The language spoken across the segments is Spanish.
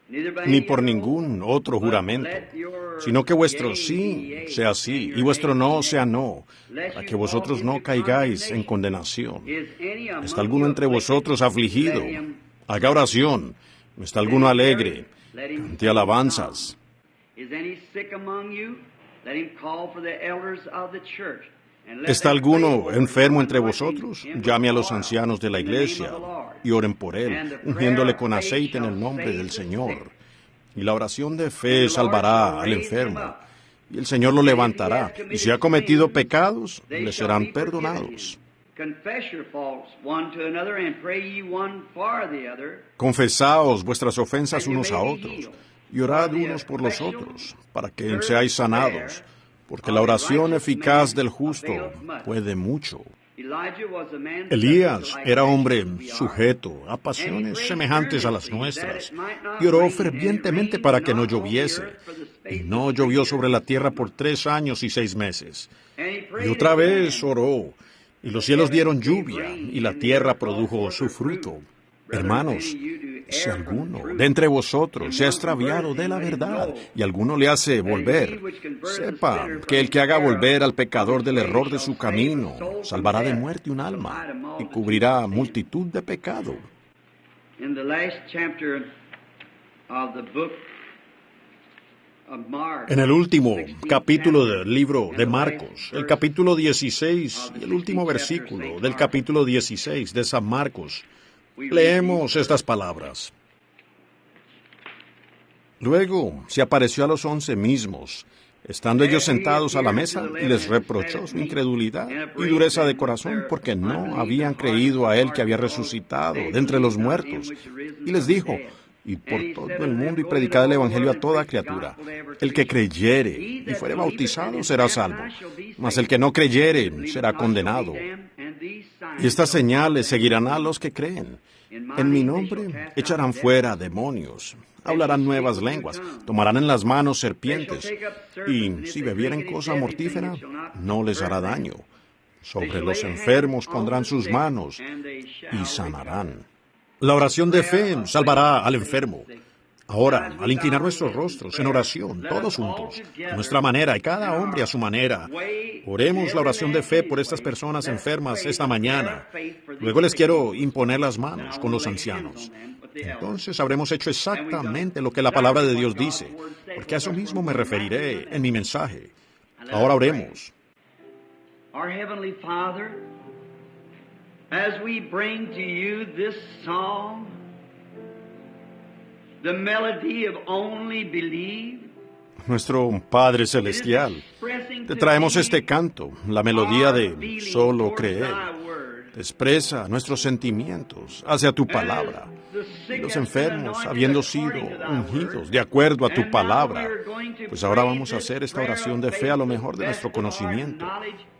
ni por ningún otro juramento, sino que vuestro sí sea sí y vuestro no sea no, para que vosotros no caigáis en condenación. ¿Está alguno entre vosotros afligido? Haga oración. ¿Está alguno alegre? Cante alabanzas. ¿Está alguno enfermo entre vosotros? Llame a los ancianos de la iglesia y oren por él, ungiéndole con aceite en el nombre del Señor. Y la oración de fe salvará al enfermo, y el Señor lo levantará. Y si ha cometido pecados, le serán perdonados. Confesaos vuestras ofensas unos a otros, y orad unos por los otros, para que seáis sanados. Porque la oración eficaz del justo puede mucho. Elías era hombre sujeto a pasiones semejantes a las nuestras, y oró fervientemente para que no lloviese. Y no llovió sobre la tierra por 3 años y 6 meses. Y otra vez oró, y los cielos dieron lluvia, y la tierra produjo su fruto. Hermanos, si alguno de entre vosotros se ha extraviado de la verdad y alguno le hace volver, sepa que el que haga volver al pecador del error de su camino salvará de muerte un alma y cubrirá multitud de pecado. En el último capítulo del libro de Marcos, el capítulo 16 y el último versículo del capítulo 16 de San Marcos, leemos estas palabras. Luego se apareció a los 11 mismos, estando ellos sentados a la mesa, y les reprochó su incredulidad y dureza de corazón, porque no habían creído a él que había resucitado de entre los muertos. Y les dijo: id por todo el mundo y predicad el evangelio a toda criatura. El que creyere y fuere bautizado será salvo, mas el que no creyere será condenado. Y estas señales seguirán a los que creen. En mi nombre echarán fuera demonios, hablarán nuevas lenguas, tomarán en las manos serpientes, y si bebieren cosa mortífera, no les hará daño. Sobre los enfermos pondrán sus manos y sanarán. La oración de fe salvará al enfermo. Ahora, al inclinar nuestros rostros en oración, todos juntos, a nuestra manera y cada hombre a su manera, oremos la oración de fe por estas personas enfermas esta mañana. Luego les quiero imponer las manos con los ancianos. Entonces habremos hecho exactamente lo que la palabra de Dios dice, porque a eso mismo me referiré en mi mensaje. Ahora oremos. Our Heavenly Father, as we bring to you this song, the melody of only believe, Nuestro Padre Celestial, te traemos este canto, la melodía de solo creer. Te expresa nuestros sentimientos hacia tu palabra. Y los enfermos, habiendo sido ungidos de acuerdo a tu palabra, pues ahora vamos a hacer esta oración de fe a lo mejor de nuestro conocimiento,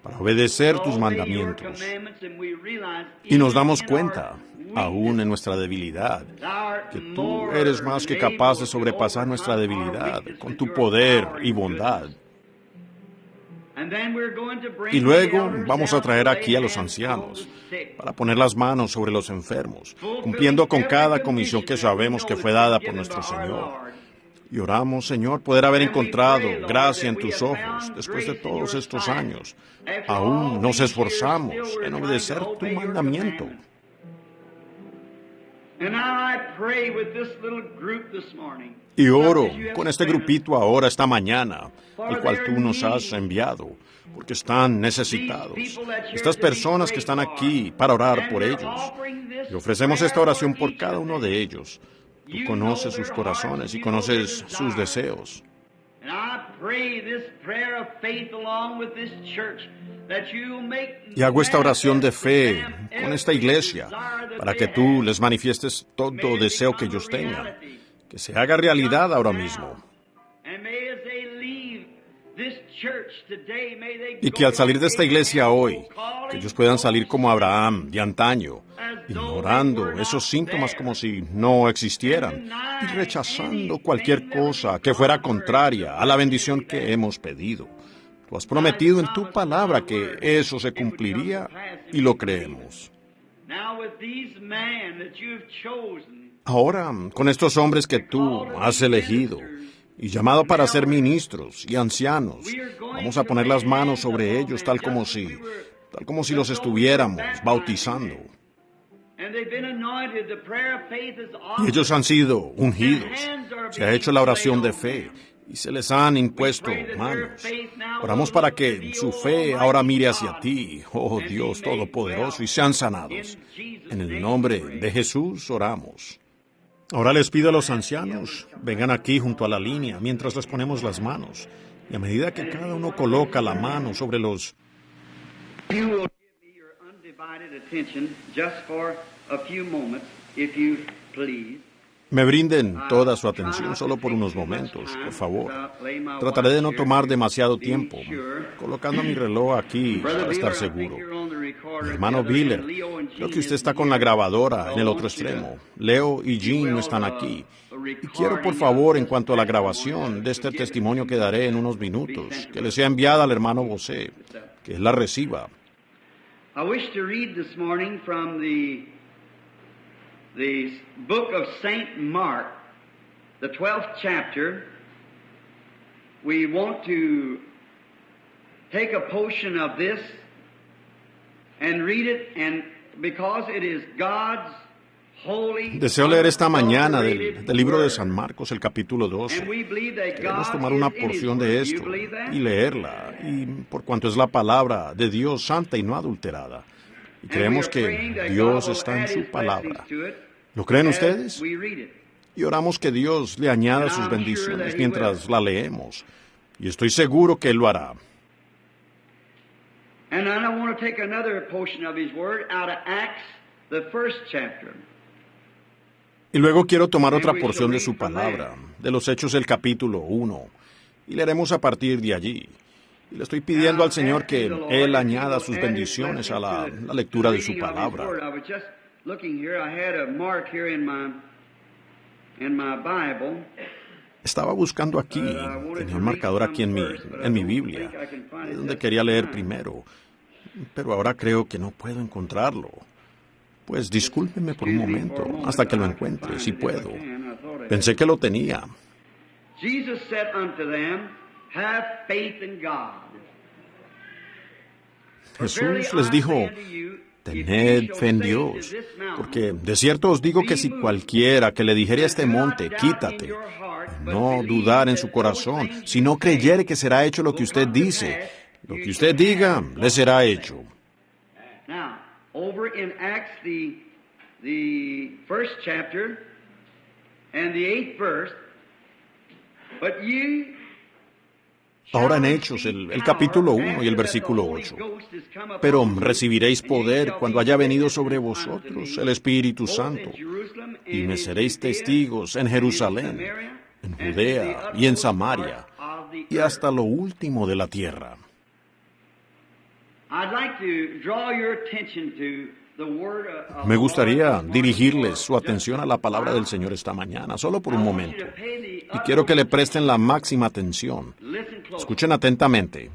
para obedecer tus mandamientos. Y nos damos cuenta, aún en nuestra debilidad, que tú eres más que capaz de sobrepasar nuestra debilidad con tu poder y bondad. Y luego vamos a traer aquí a los ancianos para poner las manos sobre los enfermos, cumpliendo con cada comisión que sabemos que fue dada por nuestro Señor. Y oramos, Señor, poder haber encontrado gracia en tus ojos después de todos estos años. Aún nos esforzamos en obedecer tu mandamiento. Y oro con este grupito ahora, esta mañana, el cual tú nos has enviado, porque están necesitados. Estas personas que están aquí para orar por ellos. Y ofrecemos esta oración por cada uno de ellos. Tú conoces sus corazones y conoces sus deseos. Y hago esta oración de fe con esta iglesia para que tú les manifiestes todo deseo que ellos tengan, que se haga realidad ahora mismo. Y que al salir de esta iglesia hoy, que ellos puedan salir como Abraham de antaño, ignorando esos síntomas como si no existieran y rechazando cualquier cosa que fuera contraria a la bendición que hemos pedido. Tú has prometido en tu palabra que eso se cumpliría y lo creemos. Ahora, con estos hombres que tú has elegido y llamado para ser ministros y ancianos, vamos a poner las manos sobre ellos tal como si los estuviéramos bautizando. Y ellos han sido ungidos. Se ha hecho la oración de fe y se les han impuesto manos. Oramos para que su fe ahora mire hacia ti, oh Dios Todopoderoso, y sean sanados. En el nombre de Jesús oramos. Ahora les pido a los ancianos, vengan aquí junto a la línea mientras les ponemos las manos. Y a medida que cada uno coloca la mano sobre los... Me brinden toda su atención solo por unos momentos, por favor. Trataré de no tomar demasiado tiempo, colocando mi reloj aquí para estar seguro. Mi hermano Biller, creo que usted está con la grabadora en el otro extremo. Leo y Jean no están aquí. Y quiero, por favor, en cuanto a la grabación de este testimonio que daré en unos minutos, que le sea enviada al hermano Bosé, que él la reciba. I wish to read this morning from the book of St. Mark, the 12th chapter. We want to take a portion of this and read it, and because it is God's holy... Deseo leer esta mañana del libro de San Marcos, el capítulo 12. Queremos tomar una porción de esto y leerla, y por cuanto es la palabra de Dios santa y no adulterada. Y creemos que Dios está en su palabra. ¿Lo creen ustedes? Y oramos que Dios le añada sus bendiciones mientras la leemos. Y estoy seguro que Él lo hará. And I want to take another portion of His Word out of Acts, the first chapter. Y luego quiero tomar otra porción de su palabra, de los Hechos del capítulo 1, y leeremos a partir de allí. Y le estoy pidiendo al Señor que Él añada sus bendiciones a la lectura de su palabra. Estaba buscando aquí, tenía un marcador aquí en mi Biblia, de donde quería leer primero, pero ahora creo que no puedo encontrarlo. Pues discúlpeme por un momento, hasta que lo encuentre, si puedo. Pensé que lo tenía. Jesus said unto them, have faith in God. Jesús les dijo, tened fe en Dios, porque de cierto os digo que si cualquiera que le dijere a este monte, quítate, no dudar en su corazón, si no creyere que será hecho lo que usted dice, lo que usted diga, le será hecho. Now, over in Acts, the first chapter and the 8th verse, but ye... Ahora en Hechos, el capítulo 1 y el versículo 8. Pero recibiréis poder cuando haya venido sobre vosotros el Espíritu Santo, y me seréis testigos en Jerusalén, en Judea y en Samaria, y hasta lo último de la tierra. Me gustaría dirigirles su atención a la palabra del Señor esta mañana, solo por un momento. Y quiero que le presten la máxima atención. Escuchen atentamente.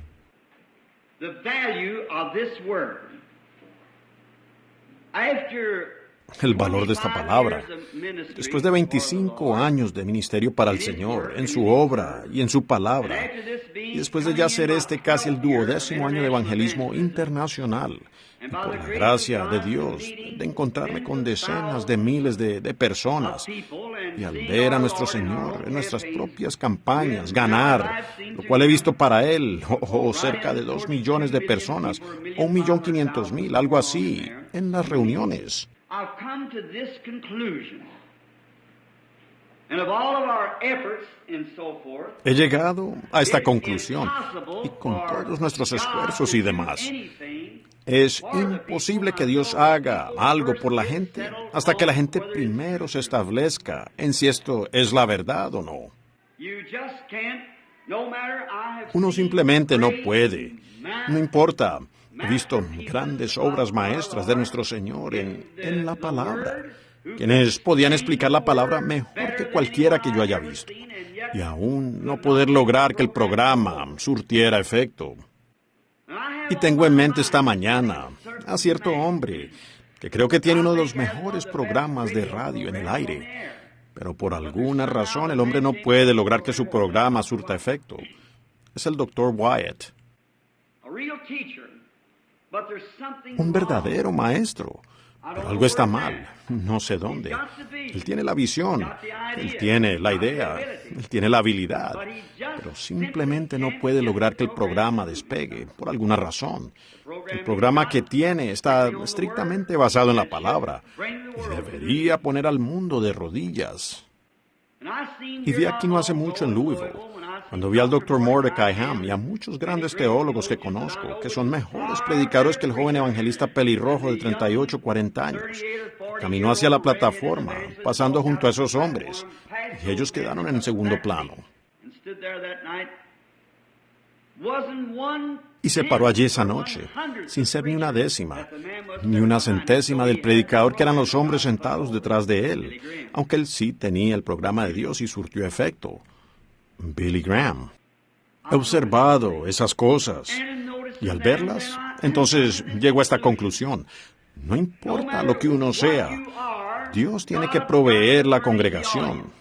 El valor de esta palabra. Después de 25 años de ministerio para el Señor, en su obra y en su palabra, y después de ya ser casi el 12º año de evangelismo internacional, y por la gracia de Dios, de encontrarme con decenas de miles de personas, y al ver a nuestro Señor en nuestras propias campañas ganar, lo cual he visto para Él, cerca de 2 millones de personas, o 1.500.000, algo así, en las reuniones. He llegado a esta conclusión, y con todos nuestros esfuerzos y demás, es imposible que Dios haga algo por la gente hasta que la gente primero se establezca en si esto es la verdad o no. Uno simplemente no puede. No importa. He visto grandes obras maestras de nuestro Señor en la palabra, quienes podían explicar la palabra mejor que cualquiera que yo haya visto, y aún no poder lograr que el programa surtiera efecto. Y tengo en mente esta mañana a cierto hombre que creo que tiene uno de los mejores programas de radio en el aire. Pero por alguna razón el hombre no puede lograr que su programa surta efecto. Es el Dr. Wyatt. Un verdadero maestro. Pero algo está mal, no sé dónde. Él tiene la visión, él tiene la idea, él tiene la habilidad, pero simplemente no puede lograr que el programa despegue, por alguna razón. El programa que tiene está estrictamente basado en la palabra y debería poner al mundo de rodillas. Y vi aquí no hace mucho en Louisville, cuando vi al Dr. Mordecai Ham y a muchos grandes teólogos que conozco, que son mejores predicadores que el joven evangelista pelirrojo de 38, 40 años. Caminó hacia la plataforma, pasando junto a esos hombres, y ellos quedaron en segundo plano. Y se paró allí esa noche, sin ser ni una décima, ni una centésima del predicador que eran los hombres sentados detrás de él, aunque él sí tenía el programa de Dios y surtió efecto. Billy Graham. He observado esas cosas, y al verlas, entonces llego a esta conclusión. No importa lo que uno sea, Dios tiene que proveer la congregación.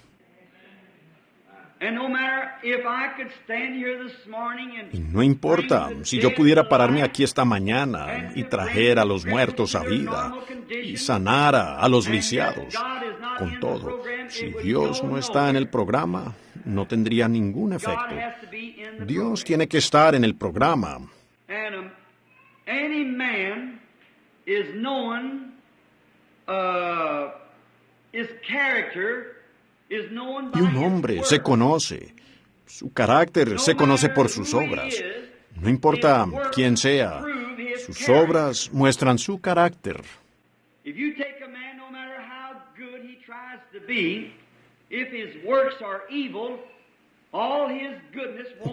Y no importa si yo pudiera pararme aquí esta mañana y trajera a los muertos a vida y sanara a los lisiados. Con todo, si Dios no está en el programa, no tendría ningún efecto. Dios tiene que estar en el programa. Y un hombre se conoce. Su carácter se conoce por sus obras. No importa quién sea, sus obras muestran su carácter.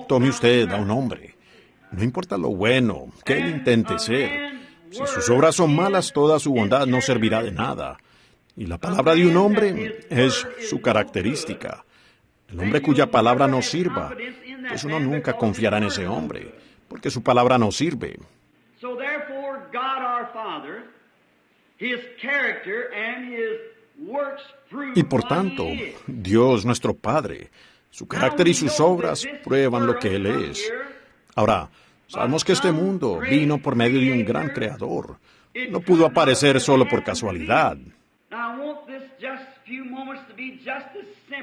Tome usted a un hombre. No importa lo bueno que él intente ser. Si sus obras son malas, toda su bondad no servirá de nada. Y la palabra de un hombre es su característica. El hombre cuya palabra no sirva, pues uno nunca confiará en ese hombre, porque su palabra no sirve. Y por tanto, Dios nuestro Padre, su carácter y sus obras prueban lo que Él es. Ahora, sabemos que este mundo vino por medio de un gran creador. No pudo aparecer solo por casualidad.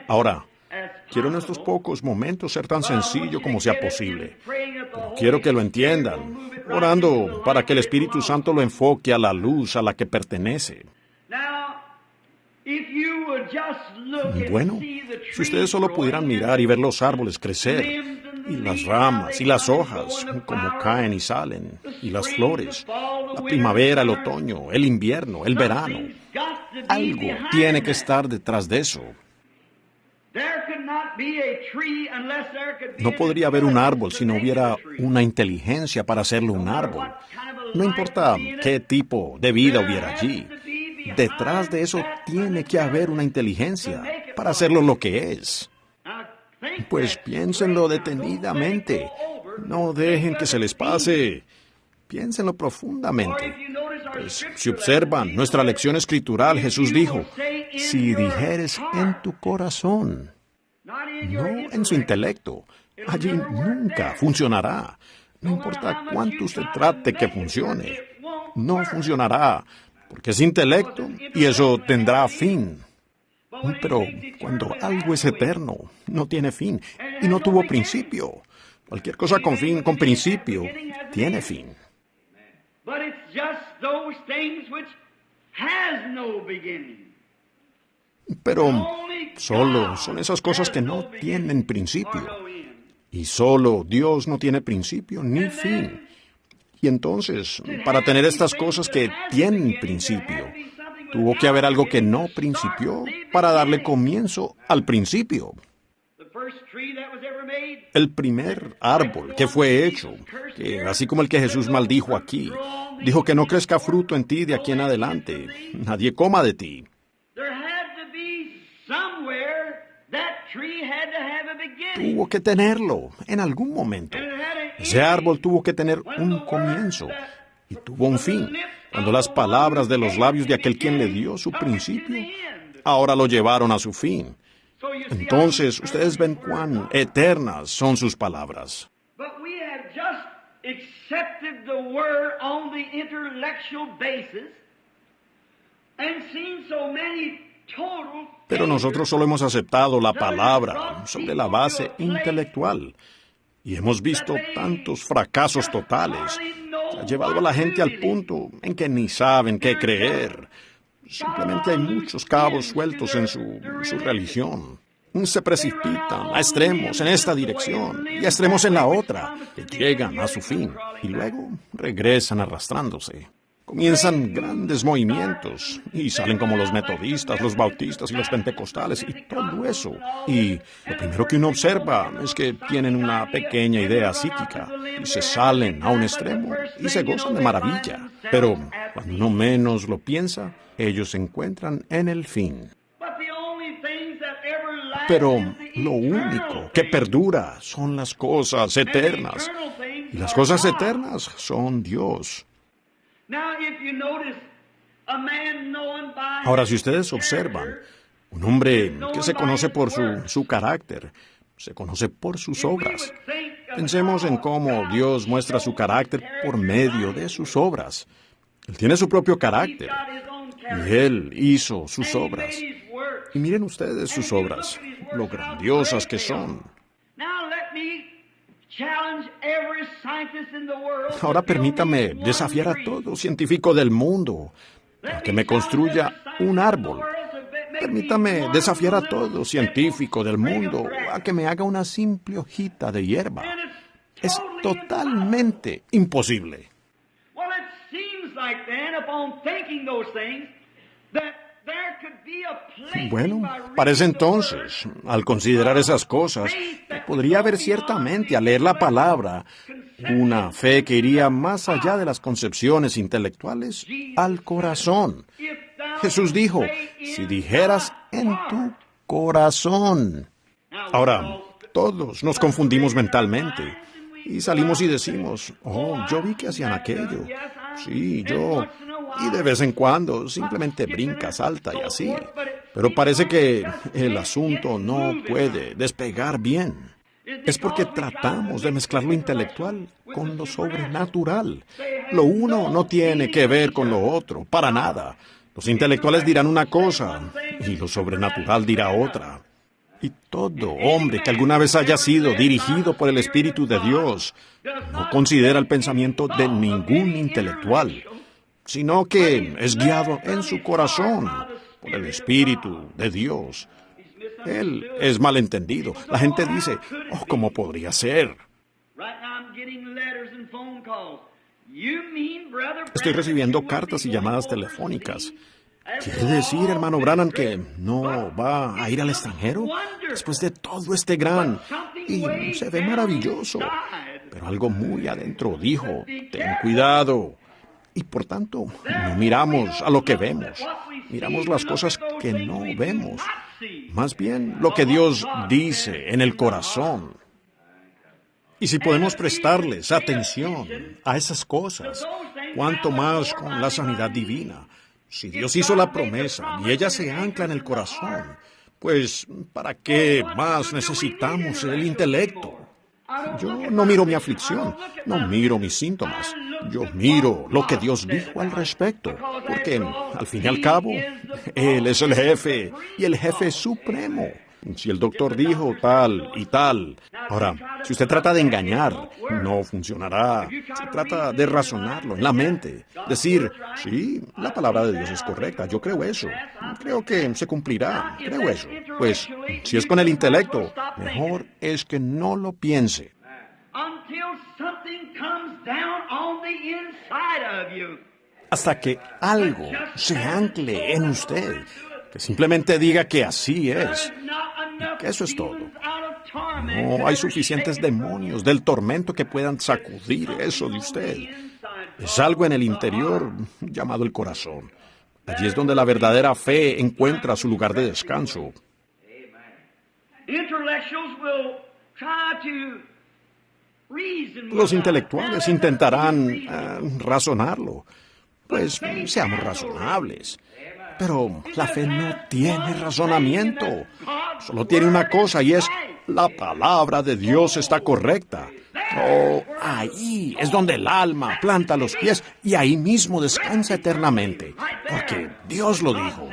Ahora, quiero en estos pocos momentos ser tan sencillo como sea posible. Pero quiero que lo entiendan, orando para que el Espíritu Santo lo enfoque a la luz a la que pertenece. Bueno, si ustedes solo pudieran mirar y ver los árboles crecer, y las ramas y las hojas, como caen y salen, y las flores, la primavera, el otoño, el invierno, el verano, algo tiene que estar detrás de eso. No podría haber un árbol si no hubiera una inteligencia para hacerlo un árbol. No importa qué tipo de vida hubiera allí. Detrás de eso tiene que haber una inteligencia para hacerlo lo que es. Pues piénsenlo detenidamente. No dejen que se les pase. Piénsenlo profundamente. Pues si observan nuestra lección escritural, Jesús dijo, si dijeres en tu corazón, no en su intelecto, allí nunca funcionará. No importa cuánto usted trate que funcione, no funcionará, porque es intelecto y eso tendrá fin. Pero cuando algo es eterno, no tiene fin y no tuvo principio. Cualquier cosa con fin, con principio, tiene fin. Pero solo son esas cosas que no tienen principio. Y solo Dios no tiene principio ni fin. Y entonces, para tener estas cosas que tienen principio, tuvo que haber algo que no principió para darle comienzo al principio. El primer árbol que fue hecho, que así como el que Jesús maldijo aquí, dijo que no crezca fruto en ti de aquí en adelante, nadie coma de ti. Tuvo que tenerlo en algún momento. Ese árbol tuvo que tener un comienzo y tuvo un fin. cuando las palabras de los labios de aquel quien le dio su principio, ahora lo llevaron a su fin. Entonces, ustedes ven cuán eternas son sus palabras. Accepted the word on the intellectual basis and seen so many total. Pero nosotros solo hemos aceptado la palabra sobre la base intelectual y hemos visto tantos fracasos totales. Se ha llevado a la gente al punto en que ni saben qué creer. Simplemente hay muchos cabos sueltos en su religión. Se precipitan a extremos en esta dirección y a extremos en la otra, que llegan a su fin y luego regresan arrastrándose. Comienzan grandes movimientos y salen como los metodistas, los bautistas y los pentecostales y todo eso. Y lo primero que uno observa es que tienen una pequeña idea psíquica y se salen a un extremo y se gozan de maravilla. Pero cuando uno menos lo piensa, ellos se encuentran en el fin. Pero lo único que perdura son las cosas eternas. Y las cosas eternas son Dios. Ahora, si ustedes observan, un hombre que se conoce por su carácter, se conoce por sus obras. Pensemos en cómo Dios muestra su carácter por medio de sus obras. Él tiene su propio carácter y Él hizo sus obras. Y miren ustedes sus obras, lo grandiosas que son. Ahora permítame desafiar a todo científico del mundo a que me construya un árbol. Permítame desafiar a todo científico del mundo a que me haga una simple hojita de hierba. Es totalmente imposible. Bueno, parece entonces, al considerar esas cosas, podría haber ciertamente, al leer la palabra, una fe que iría más allá de las concepciones intelectuales al corazón. Jesús dijo, si dijeras en tu corazón. Ahora, todos nos confundimos mentalmente y salimos y decimos, oh, yo vi que hacían aquello. Sí, yo. Y de vez en cuando simplemente brinca, salta y así. Pero parece que el asunto no puede despegar bien. Es porque tratamos de mezclar lo intelectual con lo sobrenatural. Lo uno no tiene que ver con lo otro, para nada. Los intelectuales dirán una cosa y lo sobrenatural dirá otra. Y todo hombre que alguna vez haya sido dirigido por el Espíritu de Dios no considera el pensamiento de ningún intelectual, sino que es guiado en su corazón por el Espíritu de Dios. Él es malentendido. La gente dice, oh, ¿cómo podría ser? Estoy recibiendo cartas y llamadas telefónicas. ¿Quiere decir, hermano Branham, que no va a ir al extranjero después de todo este gran... Y se ve maravilloso. Pero algo muy adentro dijo, ten cuidado. Y por tanto, no miramos a lo que vemos. Miramos las cosas que no vemos. Más bien, lo que Dios dice en el corazón. Y si podemos prestarles atención a esas cosas, cuanto más con la sanidad divina. Si Dios hizo la promesa y ella se ancla en el corazón, pues, ¿para qué más necesitamos el intelecto? Yo no miro mi aflicción, no miro mis síntomas. Yo miro lo que Dios dijo al respecto, porque al fin y al cabo, Él es el jefe y el jefe supremo. Si el doctor dijo tal y tal. Ahora, si usted trata de engañar, no funcionará. Se trata de razonarlo en la mente. Decir, sí, la palabra de Dios es correcta, yo creo eso. Creo que se cumplirá, creo eso. Pues, si es con el intelecto, mejor es que no lo piense. Hasta que algo se ancle en usted, que simplemente diga que así es, y que eso es todo. No hay suficientes demonios del tormento que puedan sacudir eso de usted. Es algo en el interior llamado el corazón. Allí es donde la verdadera fe encuentra su lugar de descanso. Los intelectuales intentarán razonarlo. Pues seamos razonables. Pero la fe no tiene razonamiento. Solo tiene una cosa y es: la palabra de Dios está correcta. Oh, ahí es donde el alma planta los pies y ahí mismo descansa eternamente. Porque Dios lo dijo.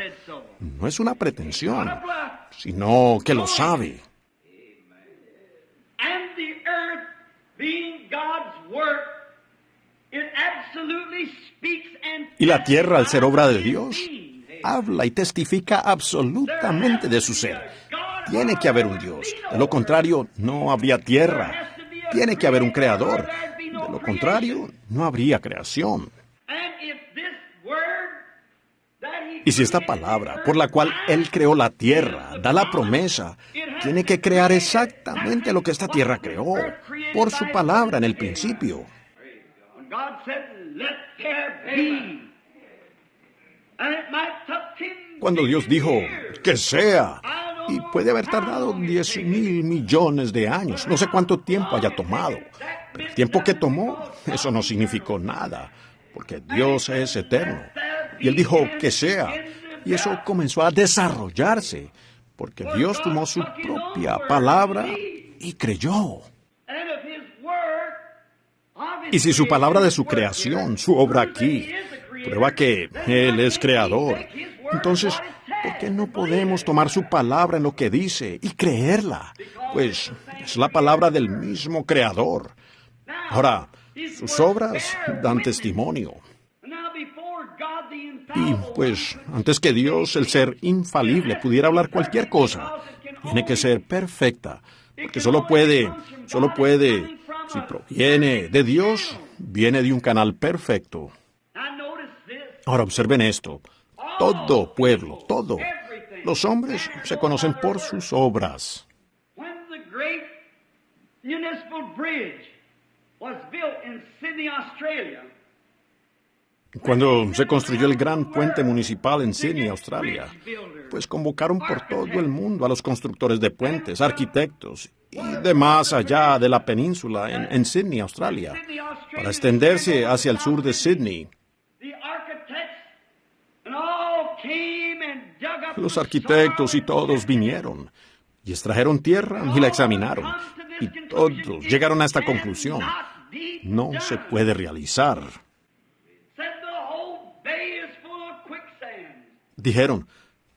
No es una pretensión, sino que lo sabe. And the earth, being God's work, it absolutely speaks and Y la tierra, al ser obra de Dios, habla y testifica absolutamente de su ser. Tiene que haber un Dios. De lo contrario, no habría tierra. Tiene que haber un creador. De lo contrario, no habría creación. And if this word that he Y si esta palabra, por la cual Él creó la tierra, da la promesa, tiene que crear exactamente lo que esta tierra creó, por su palabra en el principio. when God said, "Let there be," and it might took 10 Cuando Dios dijo, que sea, y puede haber tardado 10,000 millones de años, no sé cuánto tiempo haya tomado, pero el tiempo que tomó, eso no significó nada, porque Dios es eterno. Y Él dijo, que sea, y eso comenzó a desarrollarse, porque Dios tomó su propia palabra y creyó. and of his word of his Y si su palabra de su creation, creación, su obra aquí, prueba que Él es creador, entonces, ¿por qué no podemos tomar su palabra en lo que dice y creerla? Pues es la palabra del mismo creador. Ahora, sus obras dan testimonio. now before God the Y infallible pues, antes que Dios, el ser infalible, pudiera hablar cualquier cosa, tiene que ser perfecta, porque solo puede, si proviene de Dios, viene de un canal perfecto. now notice this, Ahora observen esto. Todo pueblo, todo. Los hombres se conocen por sus obras. when the great municipal bridge was built in Sydney, Australia, Cuando se construyó el gran puente municipal en Sydney, Australia, pues convocaron por todo el mundo a los constructores de puentes, arquitectos y de más allá de la península en Sydney, Australia, para extenderse hacia el sur de Sydney. the architects and all came and dug up Los the arquitectos y soil todos vinieron y extrajeron tierra y la examinaron. Y todos llegaron a esta conclusión. No se puede realizar. said the whole bay is full of quicksand. Dijeron,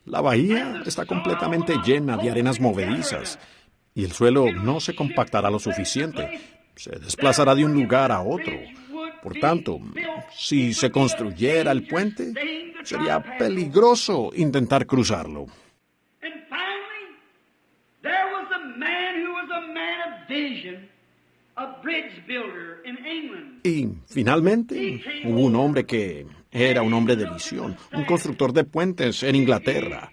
la bahía está completamente llena de arenas movedizas y el suelo no se compactará lo suficiente. Se desplazará de un lugar a otro. Por tanto, si se construyera el puente, sería peligroso intentar cruzarlo. And finally, there was a man who was a man of vision, a bridge builder in England. Y finalmente hubo un hombre que era un hombre de visión, un constructor de puentes en Inglaterra.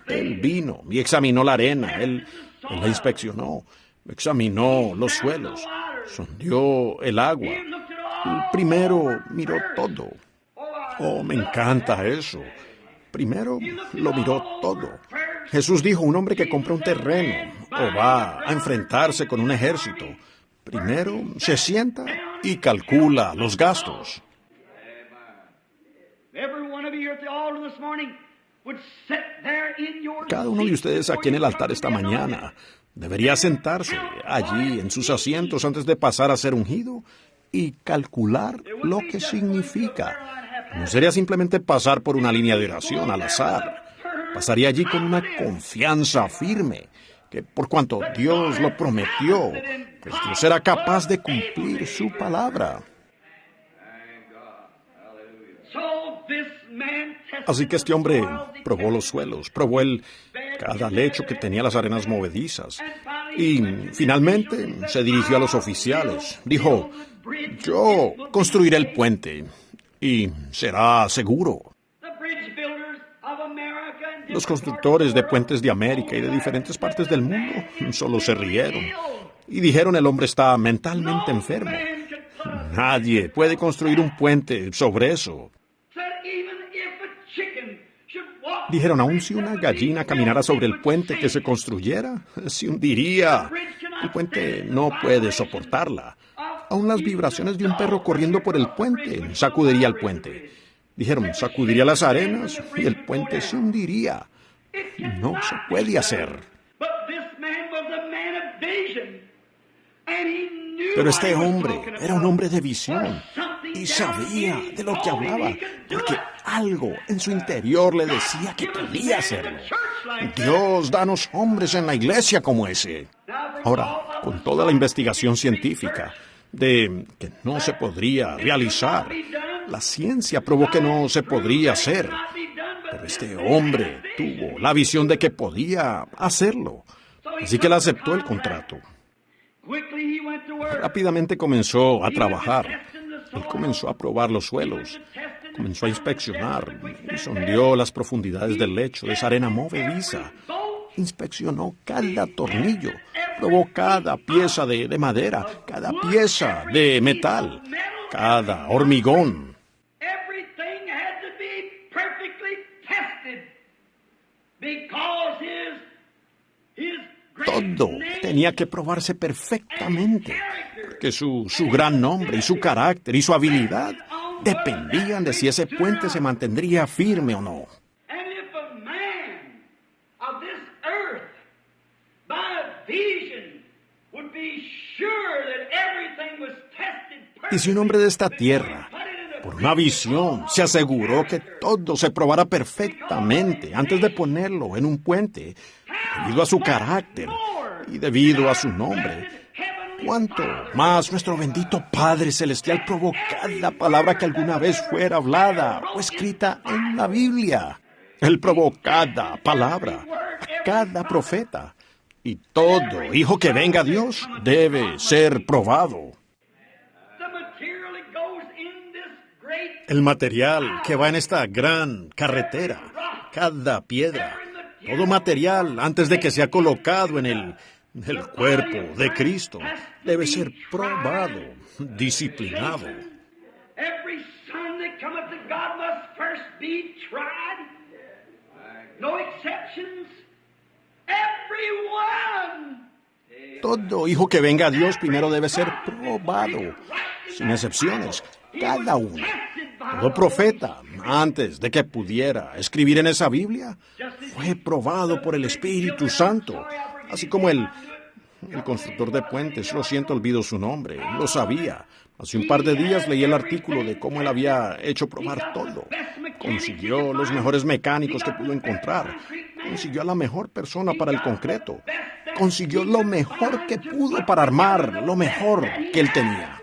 Él vino y examinó la arena, él la inspeccionó, examinó los suelos, sondeó el agua. El primero miró todo. Oh, me encanta eso. Primero lo miró todo. Jesús dijo, un hombre que compra un terreno o va a enfrentarse con un ejército, primero se sienta y calcula los gastos. Every one of you at the altar this morning would sit there in your Cada uno de ustedes aquí en el altar esta mañana debería sentarse allí en sus asientos antes de pasar a ser ungido y calcular lo que significa. No sería simplemente pasar por una línea de oración al azar. Pasaría allí con una confianza firme, que por cuanto Dios lo prometió, pues Dios será capaz de cumplir su palabra. So this man Así que este hombre probó los suelos, probó cada lecho que tenía las arenas movedizas. Y finalmente se dirigió a los oficiales. Dijo, yo construiré el puente y será seguro. the bridge builders of America and Los constructores de puentes de América y de diferentes partes del mundo solo se rieron y dijeron, el hombre está mentalmente enfermo. Nadie puede construir un puente sobre eso. said even if a chicken should walk Dijeron, aun si una gallina caminara sobre el puente que se construyera, se hundiría. El puente no puede soportarla. Aun las vibraciones de un perro corriendo por el puente sacudiría el puente. Dijeron, sacudiría las arenas y el puente se hundiría. No se puede hacer. Pero este hombre era un hombre de visión y sabía de lo que hablaba, porque algo en su interior le decía que podía hacerlo. Dios, danos hombres en la iglesia como ese. Ahora, con toda la investigación científica de que no se podría realizar, la ciencia probó que no se podría hacer. Pero este hombre tuvo la visión de que podía hacerlo, así que él aceptó el contrato. Rápidamente comenzó a trabajar. Él comenzó a probar los suelos, comenzó a inspeccionar y sondeó las profundidades del lecho de esa arena movediza. Inspeccionó cada tornillo, probó cada pieza de madera, cada pieza de metal, cada hormigón. Todo tenía que probarse perfectamente, porque su gran nombre y su carácter y su habilidad dependían de si ese puente se mantendría firme o no. Y si un hombre de esta tierra, por una visión, se aseguró que todo se probara perfectamente antes de ponerlo en un puente, debido a su carácter y debido a su nombre, ¿cuánto más nuestro bendito Padre Celestial probó cada palabra que alguna vez fuera hablada o escrita en la Biblia? Él probó cada palabra, a cada profeta. Y todo hijo que venga a Dios debe ser probado. El material que va en esta gran carretera, cada piedra, todo material antes de que sea colocado en el cuerpo de Cristo, debe ser probado, disciplinado. Todo hijo que venga a Dios primero debe ser probado, sin excepciones, cada uno. Todo profeta, antes de que pudiera escribir en esa Biblia, fue probado por el Espíritu Santo, así como el constructor de puentes, lo siento, olvido su nombre, lo sabía. Hace un par de días leí el artículo de cómo él había hecho probar todo. Consiguió los mejores mecánicos que pudo encontrar. Consiguió a la mejor persona para el concreto. Consiguió lo mejor que pudo para armar lo mejor que él tenía.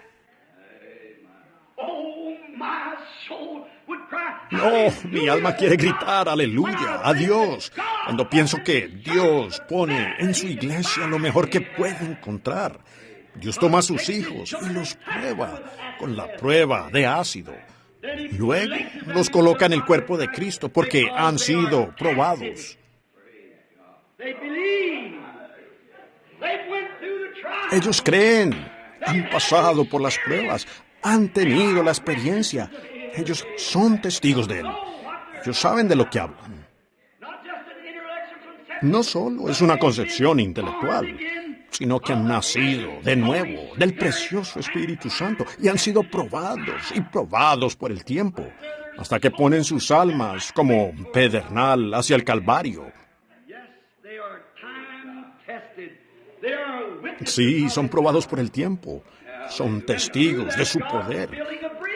No, mi alma quiere gritar aleluya a Dios cuando pienso que Dios pone en su iglesia lo mejor que puede encontrar. Dios toma a sus hijos y los prueba con la prueba de ácido. Luego los coloca en el cuerpo de Cristo porque han sido probados. Ellos creen, han pasado por las pruebas, han tenido la experiencia. Ellos son testigos de él. Ellos saben de lo que hablan. No solo es una concepción intelectual, sino que han nacido de nuevo del precioso Espíritu Santo y han sido probados y probados por el tiempo, hasta que ponen sus almas como pedernal hacia el Calvario. Sí, son probados por el tiempo. Son testigos de su poder.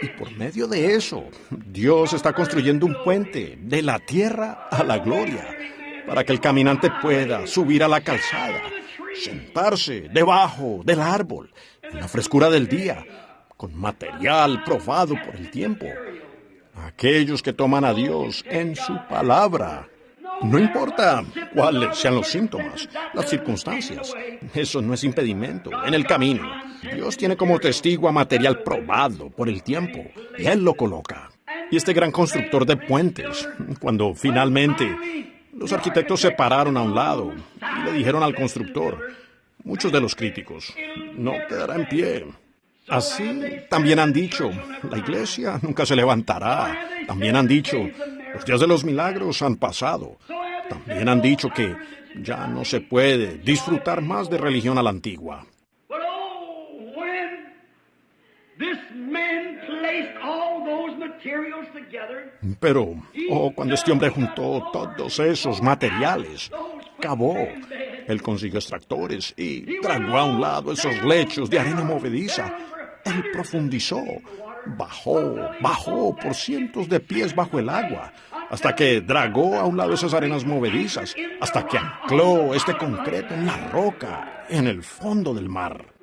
Y por medio de eso, Dios está construyendo un puente de la tierra a la gloria, para que el caminante pueda subir a la calzada, sentarse debajo del árbol, en la frescura del día, con material probado por el tiempo. Aquellos que toman a Dios en su palabra. No importa cuáles sean los síntomas, las circunstancias, eso no es impedimento en el camino. Dios tiene como testigo a material probado por el tiempo, y Él lo coloca. Y este gran constructor de puentes, cuando finalmente los arquitectos se pararon a un lado y le dijeron al constructor, muchos de los críticos, no quedará en pie. Así también han dicho, la iglesia nunca se levantará. También han dicho, los días de los milagros han pasado. También han dicho que ya no se puede disfrutar más de religión a la antigua. Pero, cuando este hombre juntó todos esos materiales, cavó, él consiguió extractores y tragó a un lado esos lechos de arena movediza. Él profundizó, bajó por cientos de pies bajo el agua, hasta que dragó a un lado esas arenas movedizas, hasta que ancló este concreto en la roca, en el fondo del mar.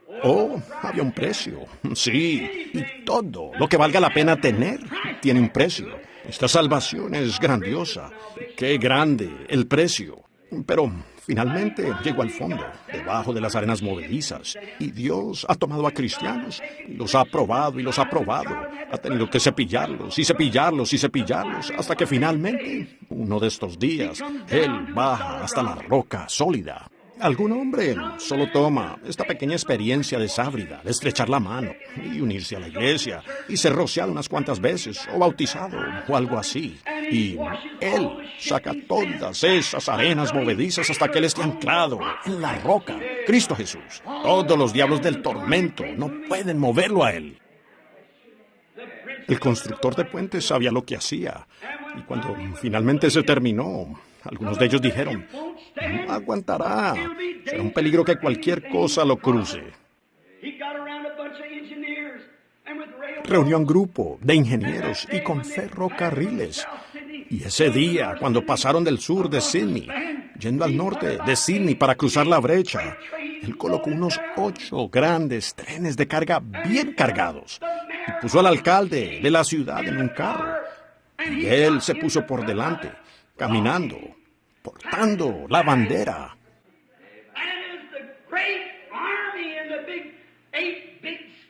Había un precio. Sí, y todo lo que valga la pena tener tiene un precio. Esta salvación es grandiosa. ¡Qué grande el precio! Pero finalmente llegó al fondo, debajo de las arenas movedizas, y Dios ha tomado a cristianos y los ha probado y los ha probado. Ha tenido que cepillarlos y cepillarlos y cepillarlos, hasta que finalmente, uno de estos días, Él baja hasta la roca sólida. Algún hombre solo toma esta pequeña experiencia desábrida de estrechar la mano y unirse a la iglesia y ser rociado unas cuantas veces o bautizado o algo así. Y él saca todas esas arenas movedizas hasta que él esté anclado en la roca, Cristo Jesús. Todos los diablos del tormento no pueden moverlo a él. El constructor de puentes sabía lo que hacía, y cuando finalmente se terminó, algunos de ellos dijeron: no aguantará, será un peligro que cualquier cosa lo cruce. Reunió a un grupo de ingenieros y con ferrocarriles. Y ese día, cuando pasaron del sur de Sydney, yendo al norte de Sydney para cruzar la brecha, él colocó unos 8 grandes trenes de carga bien cargados y puso al alcalde de la ciudad en un carro. Y él se puso por delante, caminando, portando la bandera.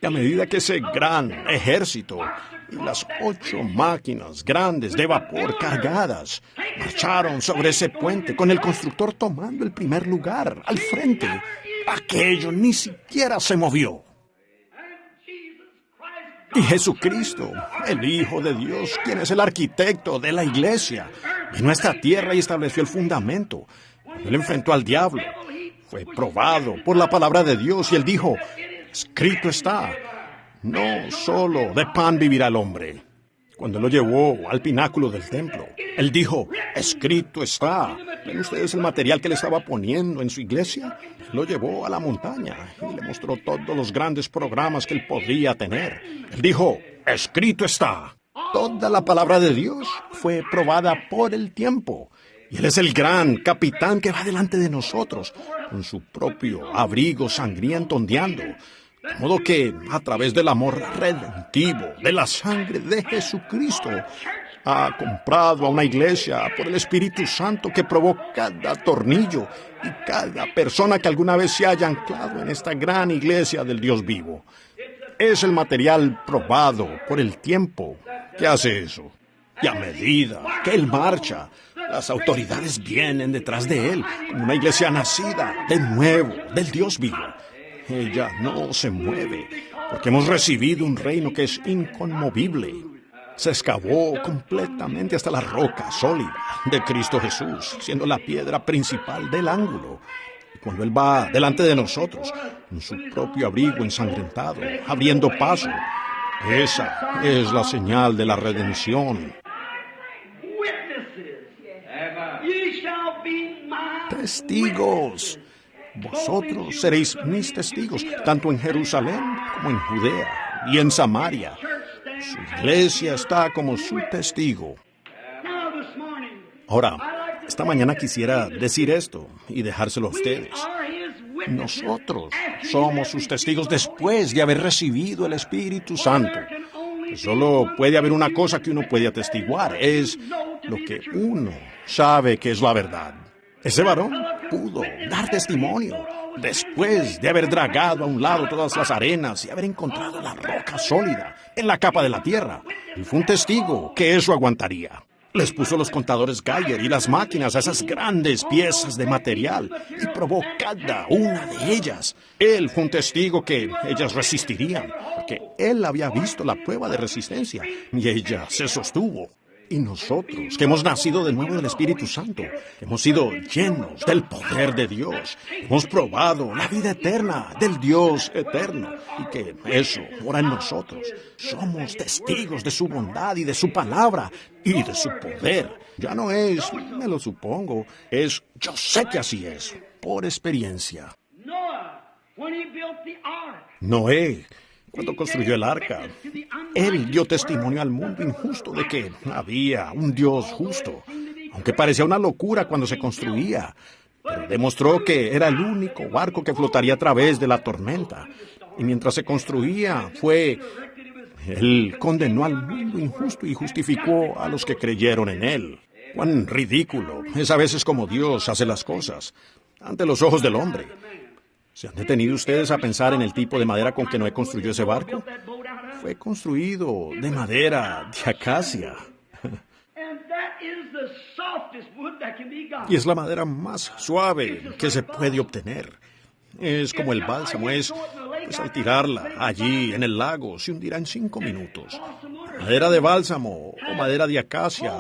Y a medida que ese gran ejército y las 8 máquinas grandes de vapor cargadas marcharon sobre ese puente, con el constructor tomando el primer lugar al frente, aquello ni siquiera se movió. Y Jesucristo, el Hijo de Dios, quien es el arquitecto de la iglesia, vino a esta tierra y estableció el fundamento. Cuando él enfrentó al diablo, fue probado por la palabra de Dios y él dijo: escrito está, no solo de pan vivirá el hombre. Cuando lo llevó al pináculo del templo, él dijo: escrito está. ¿Ven ustedes el material que le estaba poniendo en su iglesia? Lo llevó a la montaña y le mostró todos los grandes programas que él podría tener. Él dijo: escrito está. Toda la palabra de Dios fue probada por el tiempo. Y Él es el gran capitán que va delante de nosotros, con su propio abrigo sangriento ondeando. De modo que, a través del amor redentivo de la sangre de Jesucristo, ha comprado a una iglesia por el Espíritu Santo que probó cada tornillo y cada persona que alguna vez se haya anclado en esta gran iglesia del Dios vivo. Es el material probado por el tiempo que hace eso. Y a medida que Él marcha, las autoridades vienen detrás de Él, como una iglesia nacida de nuevo, del Dios vivo. Ella no se mueve, porque hemos recibido un reino que es inconmovible. Se excavó completamente hasta la roca sólida de Cristo Jesús, siendo la piedra principal del ángulo. Y cuando Él va delante de nosotros, en su propio abrigo ensangrentado, abriendo paso, esa es la señal de la redención. Testigos. Vosotros seréis mis testigos, tanto en Jerusalén como en Judea y en Samaria. Su iglesia está como su testigo. Ahora, esta mañana quisiera decir esto y dejárselo a ustedes. Nosotros somos sus testigos después de haber recibido el Espíritu Santo. Solo puede haber una cosa que uno puede atestiguar, es lo que uno sabe que es la verdad. Ese varón pudo dar testimonio después de haber dragado a un lado todas las arenas y haber encontrado la roca sólida en la capa de la tierra. Él fue un testigo que eso aguantaría. Les puso los contadores Geiger y las máquinas a esas grandes piezas de material y probó cada una de ellas. Él fue un testigo que ellas resistirían, porque él había visto la prueba de resistencia y ella se sostuvo. Y nosotros, que hemos nacido de nuevo del Espíritu Santo, hemos sido llenos del poder de Dios, hemos probado la vida eterna del Dios eterno, y que eso mora en nosotros. Somos testigos de su bondad y de su palabra y de su poder. Ya no es, me lo supongo, es, yo sé que así es, por experiencia. Noé, cuando construyó el arca, él dio testimonio al mundo injusto de que había un Dios justo, aunque parecía una locura cuando se construía, pero demostró que era el único barco que flotaría a través de la tormenta. Y mientras se construía, él condenó al mundo injusto y justificó a los que creyeron en él. Cuán ridículo es a veces como Dios hace las cosas ante los ojos del hombre. ¿Se han detenido ustedes a pensar en el tipo de madera con que Noé construyó ese barco? Fue construido de madera de acacia. Y es la madera más suave que se puede obtener. Es como el bálsamo, pues al tirarla allí en el lago se hundirá en 5 minutos. Madera de bálsamo o madera de acacia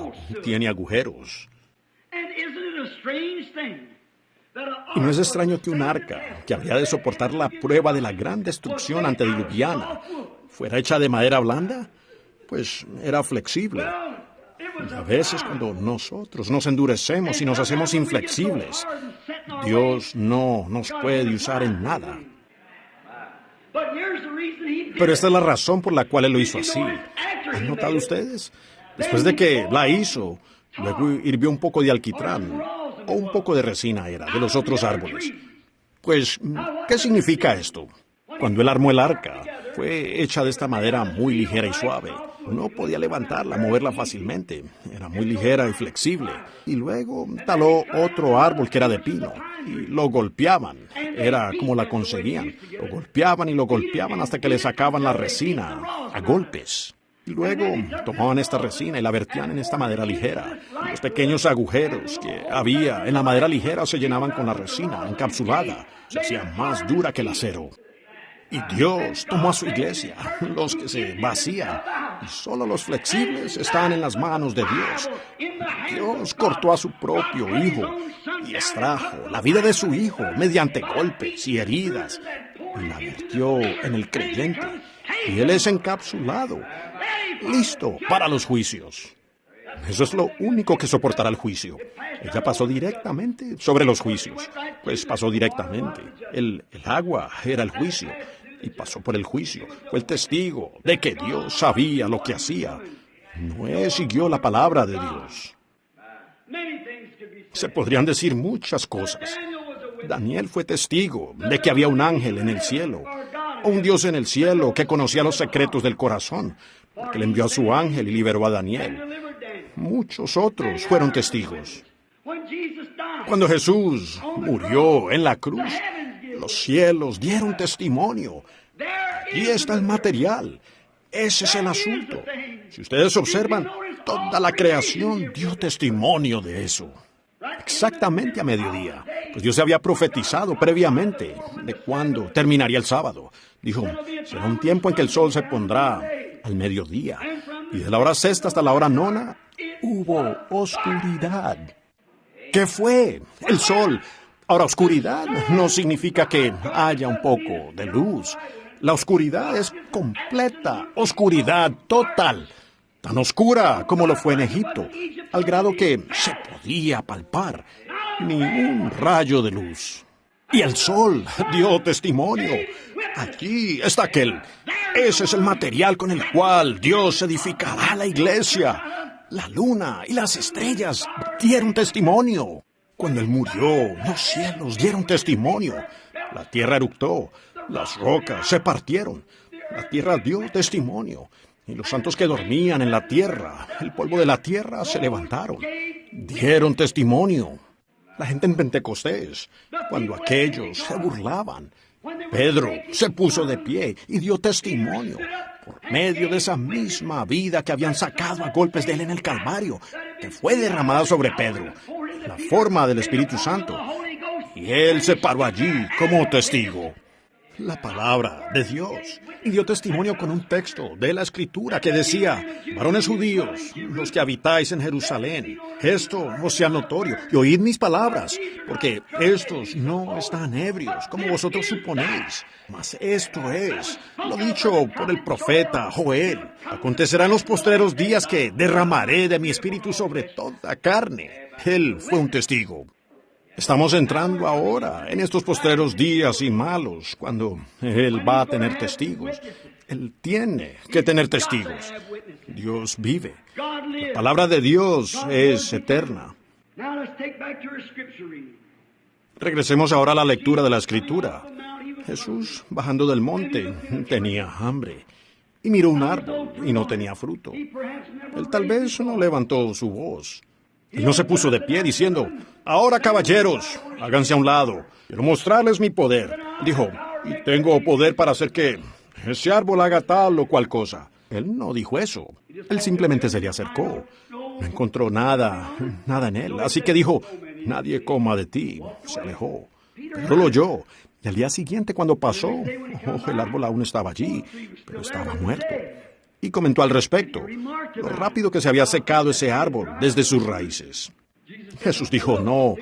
tiene agujeros. Y no es extraño que un arca, que había de soportar la prueba de la gran destrucción antediluviana, fuera hecha de madera blanda, pues era flexible. Y a veces cuando nosotros nos endurecemos y nos hacemos inflexibles, Dios no nos puede usar en nada. Pero esta es la razón por la cual Él lo hizo así. ¿Han notado ustedes? Después de que la hizo, luego hirvió un poco de alquitrán, o un poco de resina era, de los otros árboles. Pues, ¿qué significa esto? Cuando Él armó el arca, fue hecha de esta madera muy ligera y suave. No podía levantarla, moverla fácilmente. Era muy ligera y flexible. Y luego taló otro árbol que era de pino. Y lo golpeaban. Era como la conseguían. Lo golpeaban y lo golpeaban hasta que le sacaban la resina a golpes. Y luego tomaban esta resina y la vertían en esta madera ligera. Los pequeños agujeros que había en la madera ligera se llenaban con la resina encapsulada. Se hacía más dura que el acero. Y Dios tomó a su iglesia, los que se vacían, y solo los flexibles están en las manos de Dios. Dios cortó a su propio Hijo y extrajo la vida de su Hijo mediante golpes y heridas, y la vertió en el creyente. Y Él es encapsulado, listo para los juicios. Eso es lo único que soportará el juicio. Ella pasó directamente sobre los juicios. Pues pasó directamente. El agua era el juicio. Y pasó por el juicio. Fue el testigo de que Dios sabía lo que hacía. Noé siguió la palabra de Dios. Se podrían decir muchas cosas. Daniel fue testigo de que había un ángel en el cielo, o un Dios en el cielo que conocía los secretos del corazón, porque le envió a su ángel y liberó a Daniel. Muchos otros fueron testigos. Cuando Jesús murió en la cruz, los cielos dieron testimonio. Aquí está el material. Ese es el asunto. Si ustedes observan, toda la creación dio testimonio de eso. Exactamente a mediodía, pues Dios se había profetizado previamente de cuándo terminaría el sábado. Dijo, será un tiempo en que el sol se pondrá al mediodía, y de la hora sexta hasta la hora nona hubo oscuridad. ¿Qué fue? El sol. Ahora, oscuridad no significa que haya un poco de luz. La oscuridad es completa, oscuridad total. Tan oscura como lo fue en Egipto, al grado que se podía palpar ni un rayo de luz. Y el sol dio testimonio. Aquí está aquel. Ese es el material con el cual Dios edificará la iglesia. La luna y las estrellas dieron testimonio. Cuando Él murió, los cielos dieron testimonio. La tierra eructó, las rocas se partieron. La tierra dio testimonio. Y los santos que dormían en la tierra, el polvo de la tierra, se levantaron. Dieron testimonio. La gente en Pentecostés, cuando aquellos se burlaban, Pedro se puso de pie y dio testimonio por medio de esa misma vida que habían sacado a golpes de él en el Calvario, que fue derramada sobre Pedro, la forma del Espíritu Santo. Y él se paró allí como testigo. La palabra de Dios. Y dio testimonio con un texto de la Escritura que decía: varones judíos, los que habitáis en Jerusalén, esto os sea notorio, y oíd mis palabras, porque estos no están ebrios, como vosotros suponéis, mas esto es lo dicho por el profeta Joel. Acontecerá en los postreros días que derramaré de mi espíritu sobre toda carne. Él fue un testigo. Estamos entrando ahora en estos postreros días y malos, cuando Él va a tener testigos. Él tiene que tener testigos. Dios vive. La palabra de Dios es eterna. Regresemos ahora a la lectura de la Escritura. Jesús, bajando del monte, tenía hambre. Y miró un árbol y no tenía fruto. Él tal vez no levantó su voz. Y no se puso de pie diciendo: ahora, caballeros, háganse a un lado, quiero mostrarles mi poder. Dijo: y tengo poder para hacer que ese árbol haga tal o cual cosa. Él no dijo eso. Él simplemente se le acercó. No encontró nada en él. Así que dijo: nadie coma de ti. Se alejó. Pero lo oyó. Y al día siguiente, cuando pasó, el árbol aún estaba allí, pero estaba muerto. Y comentó al respecto, lo rápido que se había secado ese árbol desde sus raíces. Jesús dijo: no,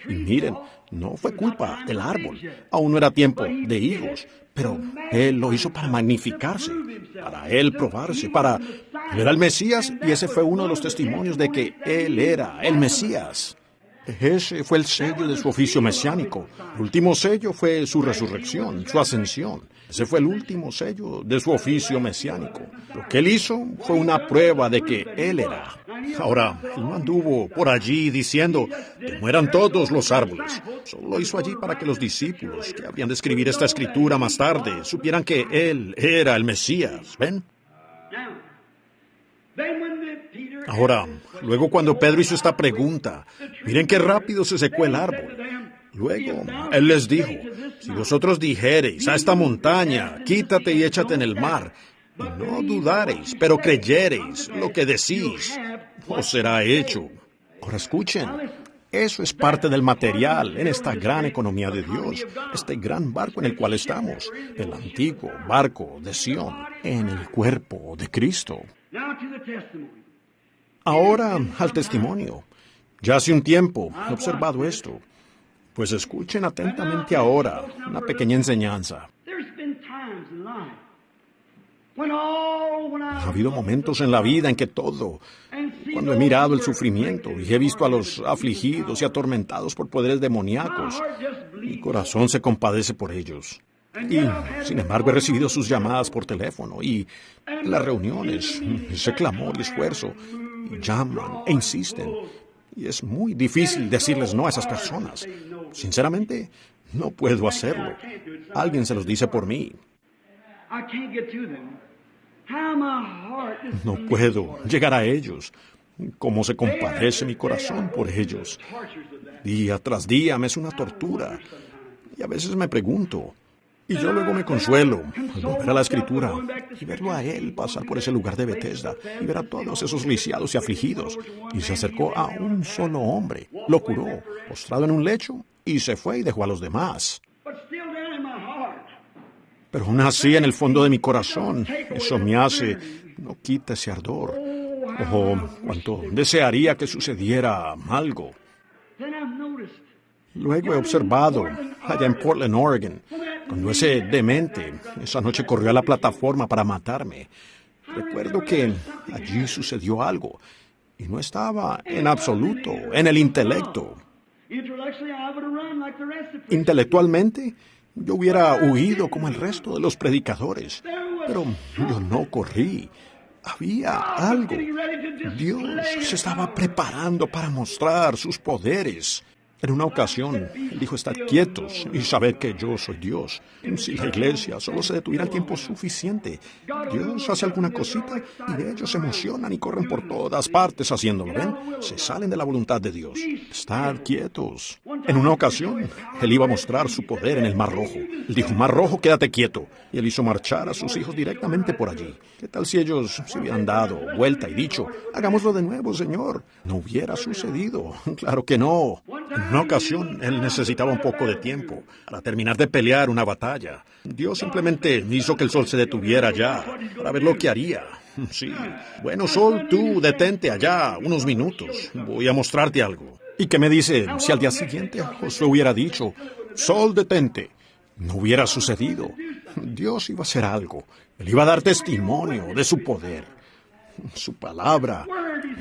y miren, no fue culpa del árbol. Aún no era tiempo de higos, pero Él lo hizo para magnificarse, para Él probarse, para ver al Mesías, y ese fue uno de los testimonios de que Él era el Mesías. Ese fue el sello de su oficio mesiánico. El último sello fue su resurrección, su ascensión. Ese fue el último sello de su oficio mesiánico. Lo que Él hizo fue una prueba de que Él era. Ahora, Él no anduvo por allí diciendo que mueran todos los árboles. Solo lo hizo allí para que los discípulos, que habrían de escribir esta escritura más tarde, supieran que Él era el Mesías. ¿Ven? Ahora, luego cuando Pedro hizo esta pregunta, miren qué rápido se secó el árbol. Luego, Él les dijo: si vosotros dijereis a esta montaña, quítate y échate en el mar, y no dudareis, pero creyereis lo que decís, os será hecho. Ahora escuchen, eso es parte del material en esta gran economía de Dios, este gran barco en el cual estamos, el antiguo barco de Sión, en el cuerpo de Cristo. Ahora al testimonio. Ya hace un tiempo he observado esto. Pues escuchen atentamente ahora una pequeña enseñanza. Ha habido momentos en la vida en que cuando he mirado el sufrimiento y he visto a los afligidos y atormentados por poderes demoníacos, mi corazón se compadece por ellos. Y, sin embargo, he recibido sus llamadas por teléfono y las reuniones, ese clamor y esfuerzo, y llaman e insisten. Y es muy difícil decirles no a esas personas. Sinceramente, no puedo hacerlo. Alguien se los dice por mí. No puedo llegar a ellos. Cómo se compadece mi corazón por ellos. Día tras día me es una tortura. Y a veces me pregunto, y yo luego me consuelo al volver a la Escritura y verlo a Él pasar por ese lugar de Bethesda y ver a todos esos lisiados y afligidos. Y se acercó a un solo hombre, lo curó, postrado en un lecho, y se fue y dejó a los demás. Pero aún así, en el fondo de mi corazón, eso me hace: no quita ese ardor. Oh, cuánto desearía que sucediera algo. Luego he observado, allá en Portland, Oregon, cuando ese demente esa noche corrió a la plataforma para matarme. Recuerdo que allí sucedió algo, y no estaba en absoluto en el intelecto. Intelectualmente, yo hubiera huido como el resto de los predicadores, pero yo no corrí. Había algo. Dios se estaba preparando para mostrar sus poderes. En una ocasión, Él dijo: estad quietos y sabed que yo soy Dios. Si la iglesia solo se detuviera el tiempo suficiente, Dios hace alguna cosita y ellos se emocionan y corren por todas partes haciéndolo. ¿Ven? Se salen de la voluntad de Dios. Estad quietos. En una ocasión, Él iba a mostrar su poder en el Mar Rojo. Él dijo: Mar Rojo, quédate quieto. Y Él hizo marchar a sus hijos directamente por allí. ¿Qué tal si ellos se hubieran dado vuelta y dicho: hagámoslo de nuevo, Señor? No hubiera sucedido. Claro que no. En una ocasión, él necesitaba un poco de tiempo para terminar de pelear una batalla. Dios simplemente hizo que el sol se detuviera allá para ver lo que haría. Sí. Bueno, sol, tú detente allá unos minutos. Voy a mostrarte algo. ¿Y qué me dice si al día siguiente Josué hubiera dicho, sol, detente? No hubiera sucedido. Dios iba a hacer algo. Él iba a dar testimonio de su poder. Su palabra.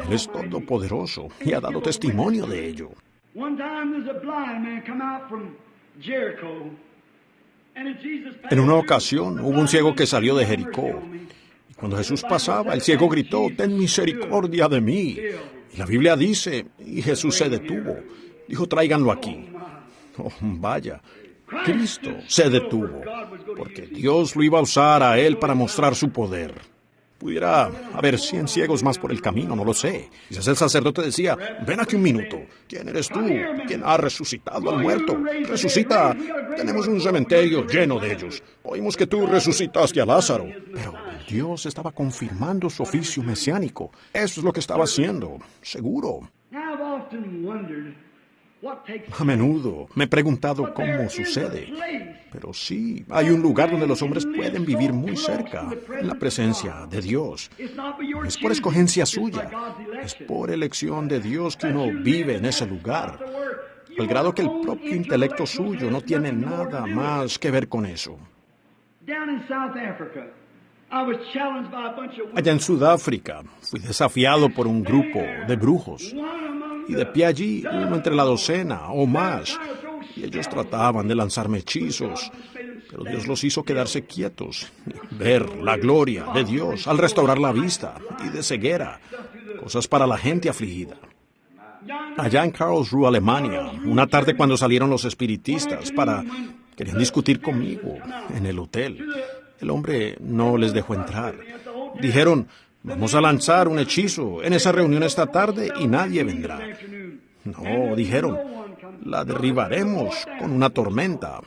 Él es todopoderoso y ha dado testimonio de ello. En una ocasión hubo un ciego que salió de Jericó. Y cuando Jesús pasaba, el ciego gritó, ten misericordia de mí. Y la Biblia dice, y Jesús se detuvo. Dijo, tráiganlo aquí. Oh, vaya, Cristo se detuvo, porque Dios lo iba a usar a él para mostrar su poder. Pudiera haber 100 ciegos más por el camino, no lo sé. Quizás el sacerdote decía, ven aquí un minuto. ¿Quién eres tú? ¿Quién ha resucitado al muerto? Resucita. Tenemos un cementerio lleno de ellos. Oímos que tú resucitaste a Lázaro. Pero Dios estaba confirmando su oficio mesiánico. Eso es lo que estaba haciendo, seguro. A menudo me he preguntado cómo sucede, pero sí, hay un lugar donde los hombres pueden vivir muy cerca, en la presencia de Dios. No es por escogencia suya, es por elección de Dios que uno vive en ese lugar, al grado que el propio intelecto suyo no tiene nada más que ver con eso. Allá en Sudáfrica fui desafiado por un grupo de brujos. Y de pie allí, uno entre la docena o más, y ellos trataban de lanzarme hechizos, pero Dios los hizo quedarse quietos y ver la gloria de Dios al restaurar la vista y de ceguera, cosas para la gente afligida. Allá en Karlsruhe, Alemania, una tarde cuando salieron los espiritistas querían discutir conmigo en el hotel. El hombre no les dejó entrar. Dijeron, vamos a lanzar un hechizo en esa reunión esta tarde y nadie vendrá. No, dijeron, la derribaremos con una tormenta.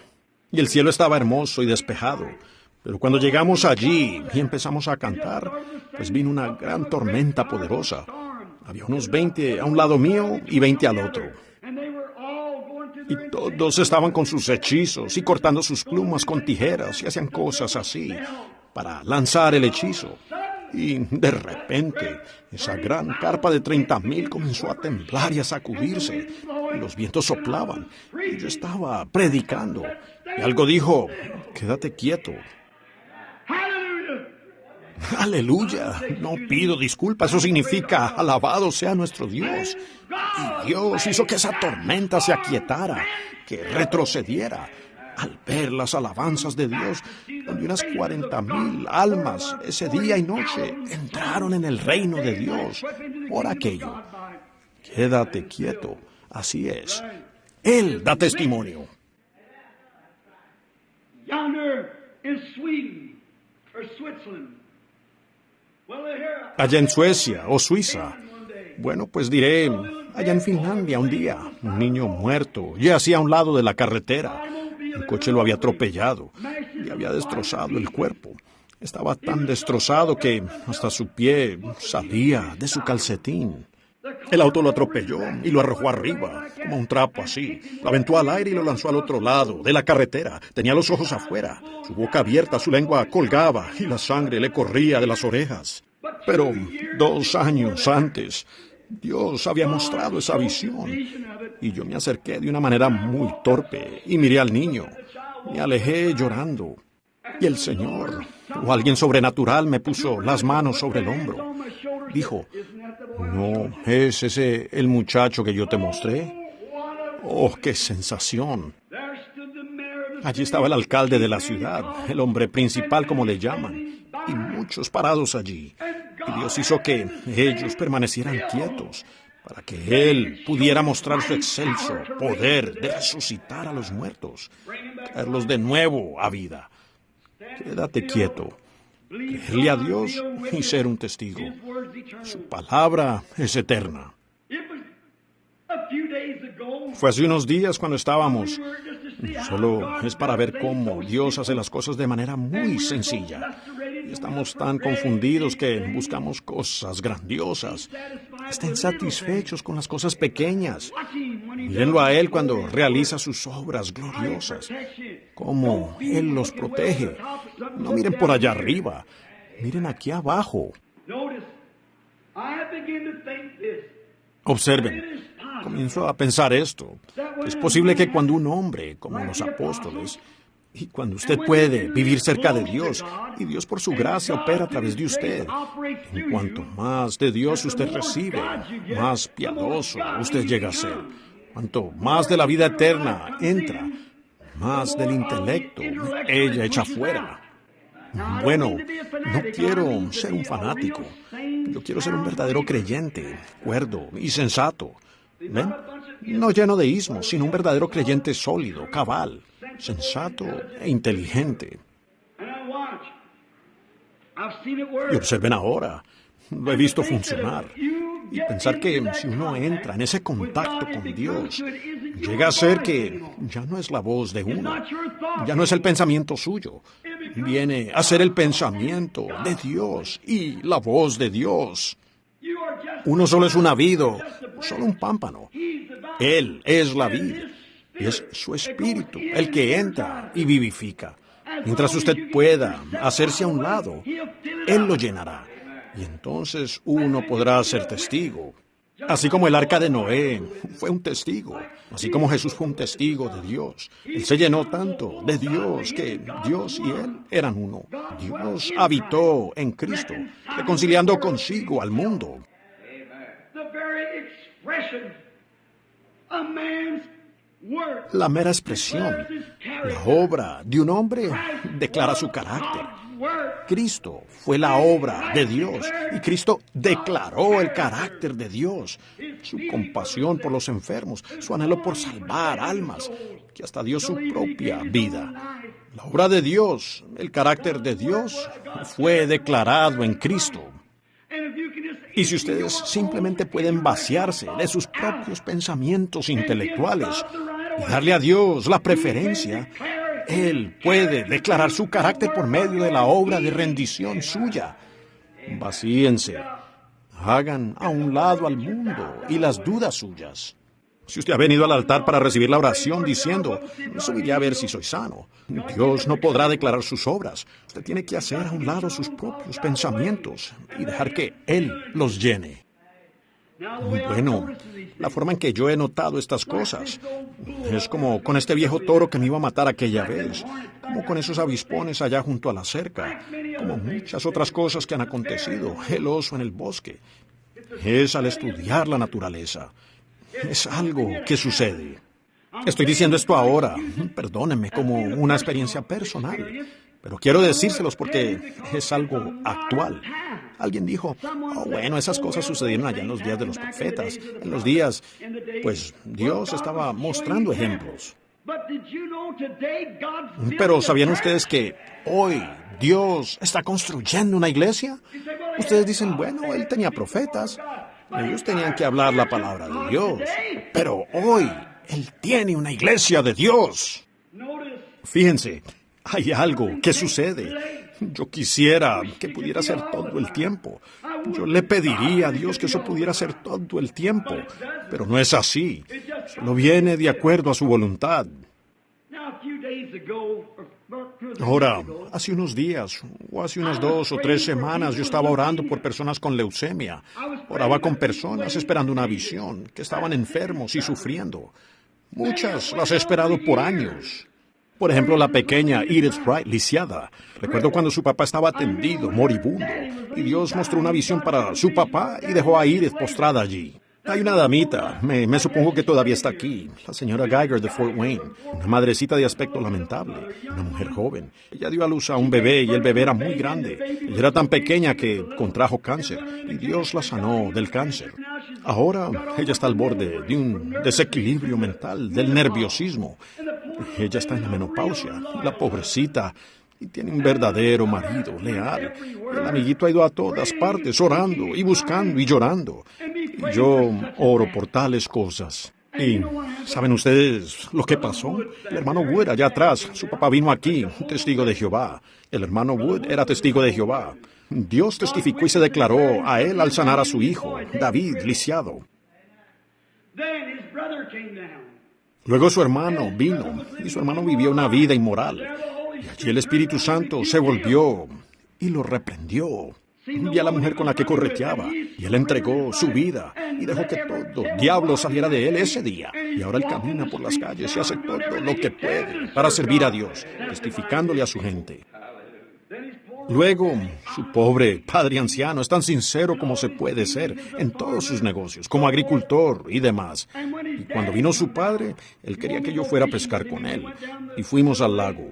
Y el cielo estaba hermoso y despejado. Pero cuando llegamos allí y empezamos a cantar, pues vino una gran tormenta poderosa. Había unos 20 a un lado mío y 20 al otro. Y todos estaban con sus hechizos y cortando sus plumas con tijeras y hacían cosas así para lanzar el hechizo. Y de repente, esa gran carpa de 30,000 comenzó a temblar y a sacudirse. Y los vientos soplaban. Y yo estaba predicando. Y algo dijo, quédate quieto. ¡Aleluya! No pido disculpas, eso significa alabado sea nuestro Dios. Y Dios hizo que esa tormenta se aquietara, que retrocediera. Al ver las alabanzas de Dios, donde unas 40,000 almas ese día y noche entraron en el reino de Dios por aquello. Quédate quieto, así es. Él da testimonio. Allá en Suecia o Suiza. Bueno, pues diré, allá en Finlandia un día, un niño muerto yacía a un lado de la carretera. El coche lo había atropellado y había destrozado el cuerpo. Estaba tan destrozado que hasta su pie salía de su calcetín. El auto lo atropelló y lo arrojó arriba, como un trapo así. Lo aventó al aire y lo lanzó al otro lado de la carretera. Tenía los ojos afuera, su boca abierta, su lengua colgaba y la sangre le corría de las orejas. Pero 2 años antes, Dios había mostrado esa visión. Y yo me acerqué de una manera muy torpe y miré al niño. Me alejé llorando. Y el Señor, o alguien sobrenatural, me puso las manos sobre el hombro. Dijo, ¿no es ese el muchacho que yo te mostré? ¡Oh, qué sensación! Allí estaba el alcalde de la ciudad, el hombre principal como le llaman, y muchos parados allí. Y Dios hizo que ellos permanecieran quietos, para que Él pudiera mostrar su excelso poder de resucitar a los muertos, traerlos de nuevo a vida. Quédate quieto, creerle a Dios y ser un testigo. Su palabra es eterna. Fue hace unos días cuando estábamos. Solo es para ver cómo Dios hace las cosas de manera muy sencilla. Estamos tan confundidos que buscamos cosas grandiosas. Estén satisfechos con las cosas pequeñas. Mírenlo a Él cuando realiza sus obras gloriosas. Cómo Él los protege. No miren por allá arriba. Miren aquí abajo. Observen. Comienzo a pensar esto. Es posible que cuando un hombre, como los apóstoles, y cuando usted puede vivir cerca de Dios, y Dios por su gracia opera a través de usted, en cuanto más de Dios usted recibe, más piadoso usted llega a ser. Cuanto más de la vida eterna entra, más del intelecto ella echa fuera. Bueno, no quiero ser un fanático. Yo quiero ser un verdadero creyente, cuerdo y sensato. ¿Ven? No lleno de ismos, sino un verdadero creyente sólido, cabal, sensato e inteligente. Y observen ahora, lo he visto funcionar. Y pensar que si uno entra en ese contacto con Dios, llega a ser que ya no es la voz de uno, ya no es el pensamiento suyo, viene a ser el pensamiento de Dios y la voz de Dios. Uno solo es una vid, solo un pámpano. Él es la vid. Es su espíritu el que entra y vivifica. Mientras usted pueda hacerse a un lado, Él lo llenará. Y entonces uno podrá ser testigo. Así como el arca de Noé fue un testigo, así como Jesús fue un testigo de Dios. Él se llenó tanto de Dios que Dios y Él eran uno. Dios habitó en Cristo, reconciliando consigo al mundo. La mera expresión, la obra de un hombre declara su carácter. Cristo fue la obra de Dios y Cristo declaró el carácter de Dios, su compasión por los enfermos, su anhelo por salvar almas, que hasta dio su propia vida. La obra de Dios, el carácter de Dios, fue declarado en Cristo. Y si ustedes simplemente pueden vaciarse de sus propios pensamientos intelectuales y darle a Dios la preferencia, Él puede declarar su carácter por medio de la obra de rendición suya. Vacíense. Hagan a un lado al mundo y las dudas suyas. Si usted ha venido al altar para recibir la oración diciendo, subiré a ver si soy sano, Dios no podrá declarar sus obras. Usted tiene que hacer a un lado sus propios pensamientos y dejar que Él los llene. Bueno, la forma en que yo he notado estas cosas es como con este viejo toro que me iba a matar aquella vez, como con esos avispones allá junto a la cerca, como muchas otras cosas que han acontecido, el oso en el bosque. Es al estudiar la naturaleza. Es algo que sucede. Estoy diciendo esto ahora, perdónenme, como una experiencia personal, pero quiero decírselos porque es algo actual. Alguien dijo, bueno, esas cosas sucedieron allá en los días de los profetas, en los días, pues Dios estaba mostrando ejemplos. Pero ¿sabían ustedes que hoy Dios está construyendo una iglesia? Ustedes dicen, bueno, Él tenía profetas, ellos tenían que hablar la palabra de Dios, pero hoy Él tiene una iglesia de Dios. Fíjense, hay algo que sucede. Yo quisiera que pudiera ser todo el tiempo. Yo le pediría a Dios que eso pudiera ser todo el tiempo, pero no es así. Solo viene de acuerdo a su voluntad. Ahora, hace unos días, o hace unas 2 o 3 semanas, yo estaba orando por personas con leucemia. Oraba con personas esperando una visión, que estaban enfermos y sufriendo. Muchas las he esperado por años. Por ejemplo, la pequeña Edith Wright, lisiada. Recuerdo cuando su papá estaba tendido, moribundo, y Dios mostró una visión para su papá y dejó a Edith postrada allí. Hay una damita, me supongo que todavía está aquí, la señora Geiger de Fort Wayne, una madrecita de aspecto lamentable, una mujer joven. Ella dio a luz a un bebé y el bebé era muy grande. Ella era tan pequeña que contrajo cáncer y Dios la sanó del cáncer. Ahora ella está al borde de un desequilibrio mental, del nerviosismo. Ella está en la menopausia, la pobrecita, y tiene un verdadero marido leal. El amiguito ha ido a todas partes orando y buscando y llorando. Y yo oro por tales cosas. Y ¿saben ustedes lo que pasó? El hermano Wood allá atrás, su papá vino aquí, testigo de Jehová. El hermano Wood era testigo de Jehová. Dios testificó y se declaró a él al sanar a su hijo, David, lisiado. Then his brother came down. Luego su hermano vino, y su hermano vivió una vida inmoral. Y allí el Espíritu Santo se volvió y lo reprendió. Vi a la mujer con la que correteaba, y él entregó su vida y dejó que todo diablo saliera de él ese día. Y ahora él camina por las calles y hace todo lo que puede para servir a Dios, testificándole a su gente. Luego, su pobre padre anciano es tan sincero como se puede ser en todos sus negocios, como agricultor y demás. Y cuando vino su padre, él quería que yo fuera a pescar con él. Y fuimos al lago.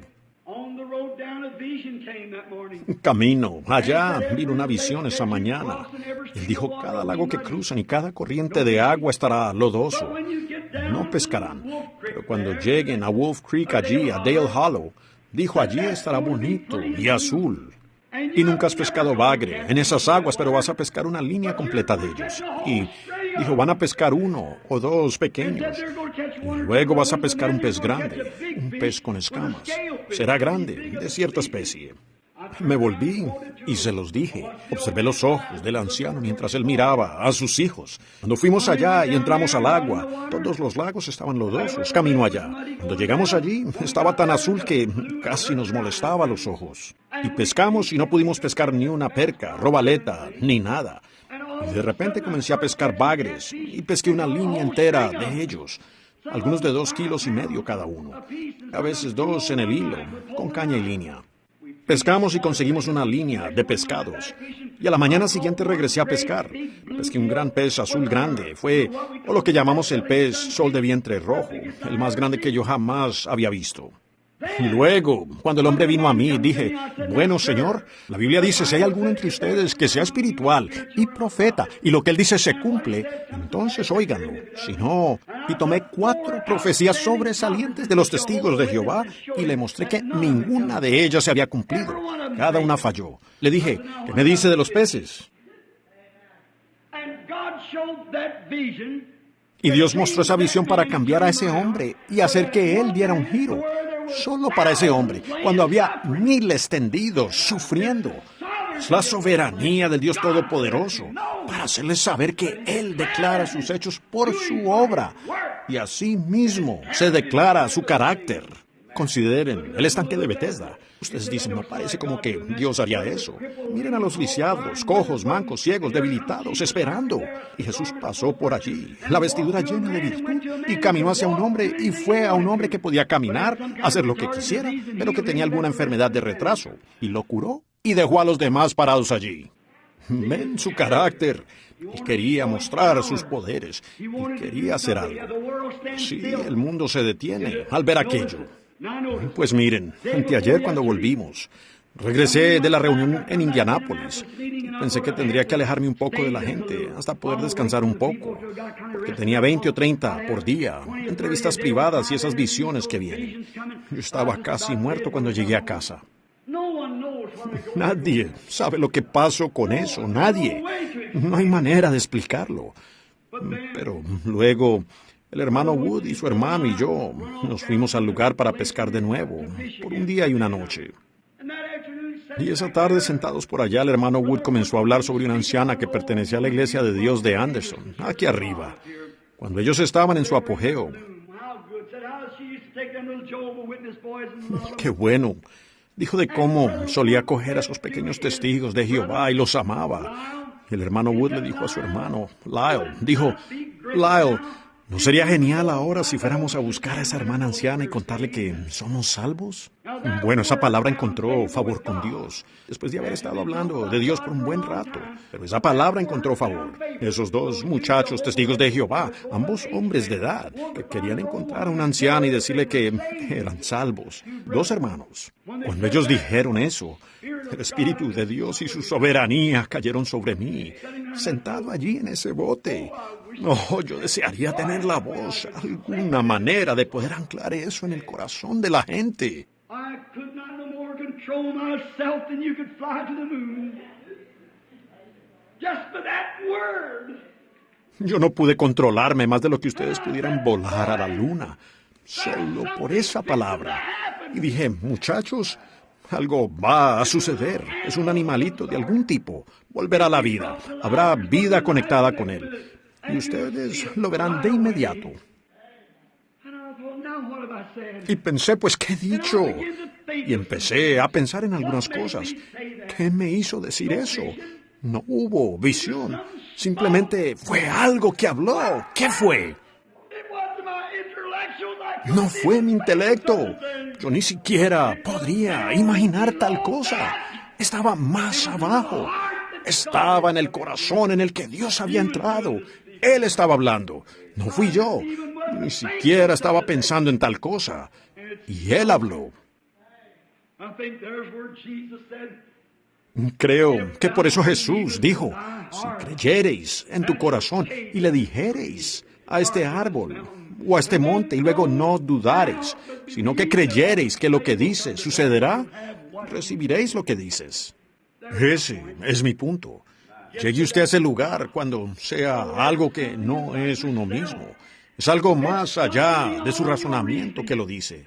Camino, allá vino una visión esa mañana. Él dijo, cada lago que cruzan y cada corriente de agua estará lodoso. No pescarán. Pero cuando lleguen a Wolf Creek allí, a Dale Hollow, dijo, allí estará bonito y azul. Y nunca has pescado bagre en esas aguas, pero vas a pescar una línea completa de ellos. Y dijo, van a pescar uno o dos pequeños. Y luego vas a pescar un pez grande, un pez con escamas. Será grande, de cierta especie. Me volví y se los dije. Observé los ojos del anciano mientras él miraba a sus hijos. Cuando fuimos allá y entramos al agua, todos los lagos estaban lodosos, camino allá. Cuando llegamos allí, estaba tan azul que casi nos molestaba los ojos. Y pescamos y no pudimos pescar ni una perca, robaleta, ni nada. Y de repente comencé a pescar bagres y pesqué una línea entera de ellos. Algunos de 2,5 kilos cada uno. A veces 2 en el hilo, con caña y línea. Pescamos y conseguimos una línea de pescados. Y a la mañana siguiente regresé a pescar. Pesqué un gran pez azul grande. Fue lo que llamamos el pez sol de vientre rojo, el más grande que yo jamás había visto. Y luego, cuando el hombre vino a mí, dije, bueno, Señor, la Biblia dice, si hay alguno entre ustedes que sea espiritual y profeta, y lo que él dice se cumple, entonces óiganlo. Si no, y tomé 4 profecías sobresalientes de los testigos de Jehová, y le mostré que ninguna de ellas se había cumplido. Cada una falló. Le dije, ¿qué me dice de los peces? Y Dios mostró esa visión para cambiar a ese hombre y hacer que él diera un giro. Solo para ese hombre, cuando había miles tendidos, sufriendo. Es la soberanía del Dios Todopoderoso, para hacerles saber que Él declara sus hechos por su obra, y así mismo se declara su carácter. Consideren el estanque de Bethesda. Ustedes dicen, no parece como que Dios haría eso. Miren a los lisiados, cojos, mancos, ciegos, debilitados, esperando. Y Jesús pasó por allí, la vestidura llena de virtud, y caminó hacia un hombre, y fue a un hombre que podía caminar, hacer lo que quisiera, pero que tenía alguna enfermedad de retraso, y lo curó, y dejó a los demás parados allí. Ven su carácter. Él quería mostrar sus poderes, y quería hacer algo. Sí, el mundo se detiene al ver aquello. Pues miren, anteayer cuando volvimos, regresé de la reunión en Indianápolis. Pensé que tendría que alejarme un poco de la gente hasta poder descansar un poco, porque tenía 20 o 30 por día, entrevistas privadas y esas visiones que vienen. Yo estaba casi muerto cuando llegué a casa. Nadie sabe lo que pasó con eso, nadie. No hay manera de explicarlo. Pero luego, el hermano Wood y su hermano y yo nos fuimos al lugar para pescar de nuevo, por un día y una noche. Y esa tarde, sentados por allá, el hermano Wood comenzó a hablar sobre una anciana que pertenecía a la Iglesia de Dios de Anderson, aquí arriba, cuando ellos estaban en su apogeo. ¡Qué bueno! Dijo de cómo solía coger a esos pequeños testigos de Jehová y los amaba. El hermano Wood le dijo a su hermano, Lyle, Lyle, ¿no sería genial ahora si fuéramos a buscar a esa hermana anciana y contarle que somos salvos? Bueno, esa palabra encontró favor con Dios, después de haber estado hablando de Dios por un buen rato. Pero esa palabra encontró favor. Esos 2 muchachos testigos de Jehová, ambos hombres de edad, que querían encontrar a una anciana y decirle que eran salvos. 2 hermanos. Cuando ellos dijeron eso, el Espíritu de Dios y su soberanía cayeron sobre mí, sentado allí en ese bote. Oh, yo desearía tener la voz, alguna manera de poder anclar eso en el corazón de la gente. Yo no pude controlarme más de lo que ustedes pudieran volar a la luna, solo por esa palabra. Y dije, muchachos, algo va a suceder. Es un animalito de algún tipo. Volverá a la vida. Habrá vida conectada con él. y ustedes lo verán de inmediato. Y pensé, pues, ¿qué he dicho? Y empecé a pensar en algunas cosas. ¿Qué me hizo decir eso? No hubo visión. Simplemente fue algo que habló. ¿Qué fue? No fue mi intelecto. Yo ni siquiera podría imaginar tal cosa. Estaba más abajo. Estaba en el corazón en el que Dios había entrado. Él estaba hablando. No fui yo. Ni siquiera estaba pensando en tal cosa. Y Él habló. Creo que por eso Jesús dijo, si creyereis en tu corazón y le dijereis a este árbol o a este monte y luego no dudareis, sino que creyereis que lo que dice sucederá, recibiréis lo que dices. Ese es mi punto. Llegue usted a ese lugar cuando sea algo que no es uno mismo. Es algo más allá de su razonamiento que lo dice.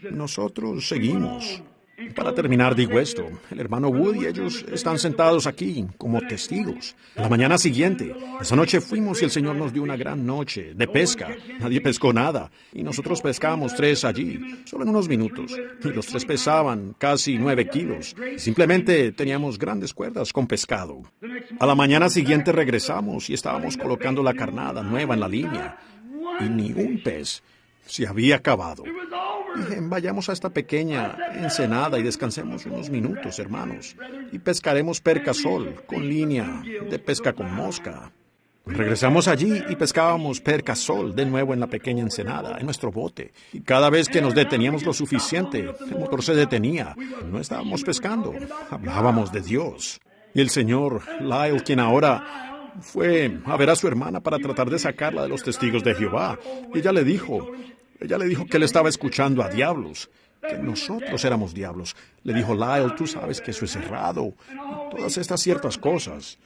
Nosotros seguimos. Para terminar, digo esto. El hermano Wood y ellos están sentados aquí como testigos. La mañana siguiente, esa noche fuimos y el Señor nos dio una gran noche de pesca. Nadie pescó nada. Y nosotros pescamos 3 allí, solo en unos minutos. Y los 3 pesaban casi 9 kilos. Y simplemente teníamos grandes cuerdas con pescado. A la mañana siguiente regresamos y estábamos colocando la carnada nueva en la línea. Y ni un pez se había acabado. Dije, vayamos a esta pequeña ensenada y descansemos unos minutos, hermanos, y pescaremos percasol con línea de pesca con mosca. Regresamos allí y pescábamos percasol de nuevo en la pequeña ensenada, en nuestro bote. Y cada vez que nos deteníamos lo suficiente, el motor se detenía. No estábamos pescando, hablábamos de Dios. Y el señor Lyle, quien ahora fue a ver a su hermana para tratar de sacarla de los testigos de Jehová, y ella le dijo que él estaba escuchando a diablos, que nosotros éramos diablos. Le dijo, Lyle, tú sabes que eso es errado, y todas estas ciertas cosas.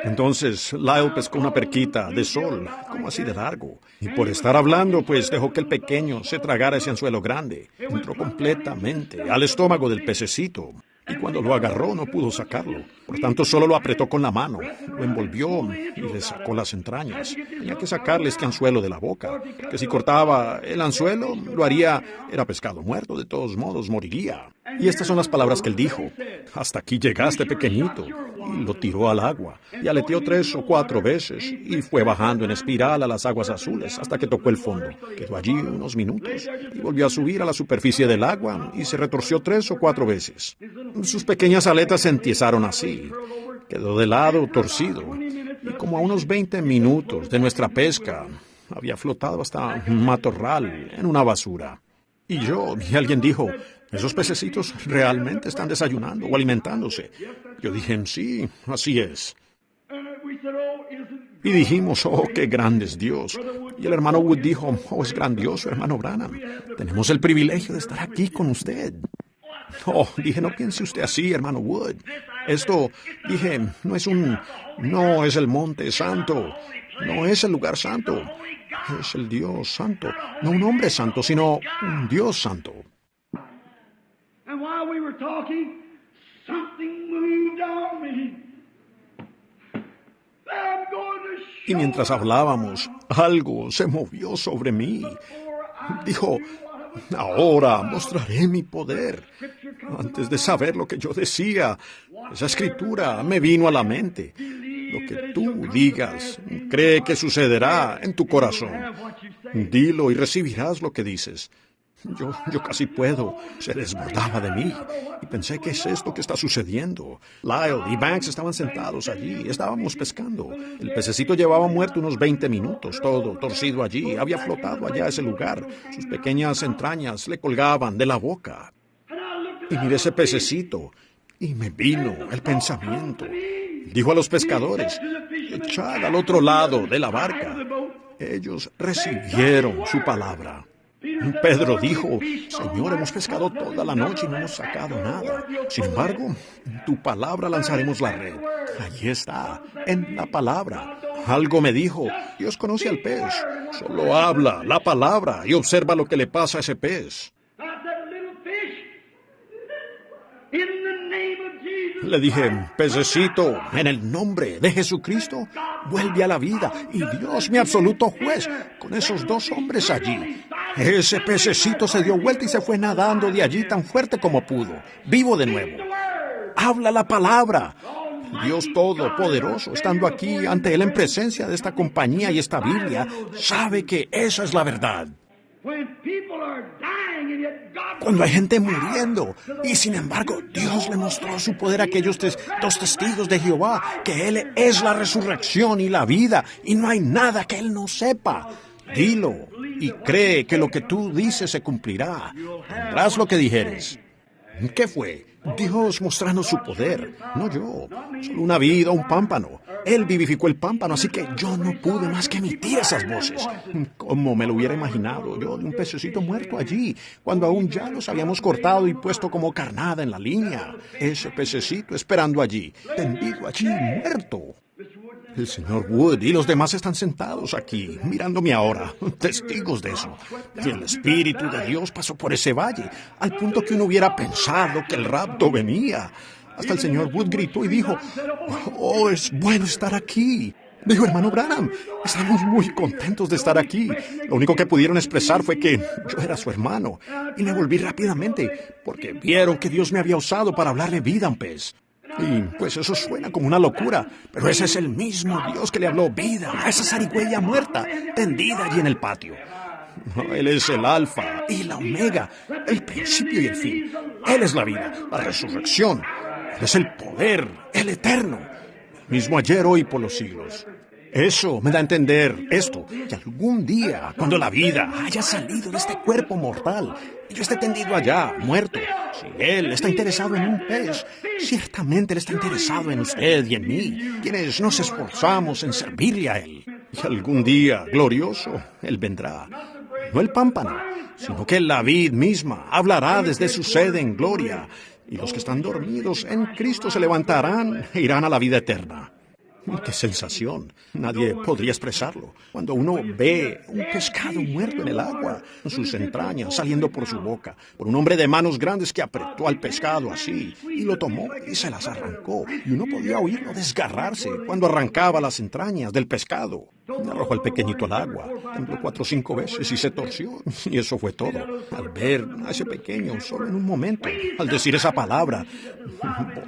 Entonces Lyle pescó una perquita de sol, como así de largo, y por estar hablando, pues dejó que el pequeño se tragara ese anzuelo grande. Entró completamente al estómago del pececito. Y cuando lo agarró no pudo sacarlo. Por tanto, solo lo apretó con la mano, lo envolvió y le sacó las entrañas. Tenía que sacarle este anzuelo de la boca, que si cortaba el anzuelo, lo haría, era pescado muerto, de todos modos moriría. Y estas son las palabras que él dijo. Hasta aquí llegaste, pequeñito. Y lo tiró al agua. Y aleteó 3 o 4 veces y fue bajando en espiral a las aguas azules hasta que tocó el fondo. Quedó allí unos minutos y volvió a subir a la superficie del agua y se retorció 3 o 4 veces. Sus pequeñas aletas se entiesaron así. Quedó de lado, torcido. Y como a unos 20 minutos de nuestra pesca, había flotado hasta un matorral en una basura. Y alguien dijo, esos pececitos realmente están desayunando o alimentándose. Yo dije, sí, así es. Y dijimos, oh, qué grande es Dios. Y el hermano Wood dijo, oh, es grandioso, hermano Branham. Tenemos el privilegio de estar aquí con usted. Oh, dije, no piense usted así, hermano Wood. Esto, dije, no es el monte santo, no es el lugar santo. Es el Dios santo, no un hombre santo, sino un Dios santo. Y mientras hablábamos, algo se movió sobre mí. Dijo, ahora mostraré mi poder. Antes de saber lo que yo decía, esa escritura me vino a la mente. Lo que tú digas, cree que sucederá en tu corazón. Dilo y recibirás lo que dices. Yo casi puedo. Se desbordaba de mí. Y pensé, ¿qué es esto que está sucediendo? Lyle y Banks estaban sentados allí. Estábamos pescando. El pececito llevaba muerto unos 20 minutos, todo torcido allí. Había flotado allá a ese lugar. Sus pequeñas entrañas le colgaban de la boca. Y miré ese pececito. Y me vino el pensamiento. Dijo a los pescadores, echad al otro lado de la barca. Ellos recibieron su palabra. Pedro dijo, Señor, hemos pescado toda la noche y no hemos sacado nada. Sin embargo, en tu palabra lanzaremos la red. Allí está, en la palabra. Algo me dijo, Dios conoce al pez. Solo habla la palabra y observa lo que le pasa a ese pez. Le dije, pececito, en el nombre de Jesucristo, vuelve a la vida. Y Dios, mi absoluto juez, con esos dos hombres allí. Ese pececito se dio vuelta y se fue nadando de allí tan fuerte como pudo, vivo de nuevo. Habla la palabra. Dios Todopoderoso, estando aquí ante Él en presencia de esta compañía y esta Biblia, sabe que esa es la verdad. Cuando hay gente muriendo, y sin embargo Dios le mostró su poder a aquellos dos testigos de Jehová, que Él es la resurrección y la vida, y no hay nada que Él no sepa. Dilo, y cree que lo que tú dices se cumplirá. Tendrás lo que dijeres. ¿Qué fue? Dios mostrando su poder, no yo. Solo una vida, un pámpano. Él vivificó el pámpano, así que yo no pude más que emitir esas voces. Como me lo hubiera imaginado yo de un pececito muerto allí, cuando aún ya los habíamos cortado y puesto como carnada en la línea. Ese pececito esperando allí, tendido allí, muerto. El señor Wood y los demás están sentados aquí, mirándome ahora, testigos de eso. Y el Espíritu de Dios pasó por ese valle, al punto que uno hubiera pensado que el rapto venía. Hasta el señor Wood gritó y dijo, «Oh, es bueno estar aquí». Dijo, hermano Branham, estamos muy contentos de estar aquí. Lo único que pudieron expresar fue que yo era su hermano. Y me volví rápidamente, porque vieron que Dios me había usado para hablarle vida a un pez. Y pues eso suena como una locura, pero ese es el mismo Dios que le habló vida a esa zarigüeya muerta, tendida allí en el patio. Él es el alfa y la omega, el principio y el fin. Él es la vida, la resurrección. Él es el poder, el eterno, el mismo ayer, hoy y por los siglos. Eso me da a entender esto, que algún día, cuando la vida haya salido de este cuerpo mortal, y yo esté tendido allá, muerto, si Él está interesado en un pez, ciertamente Él está interesado en usted y en mí, quienes nos esforzamos en servirle a Él. Y algún día, glorioso, Él vendrá. No el pámpano, sino que la vid misma hablará desde su sede en gloria, y los que están dormidos en Cristo se levantarán e irán a la vida eterna. ¡Qué sensación! Nadie podría expresarlo. Cuando uno ve un pescado muerto en el agua, sus entrañas saliendo por su boca, por un hombre de manos grandes que apretó al pescado así, y lo tomó y se las arrancó, y uno podía oírlo desgarrarse cuando arrancaba las entrañas del pescado. Arrojó al pequeñito al agua, tembló 4 o 5 veces y se torció, y eso fue todo. Al ver a ese pequeño solo en un momento, al decir esa palabra,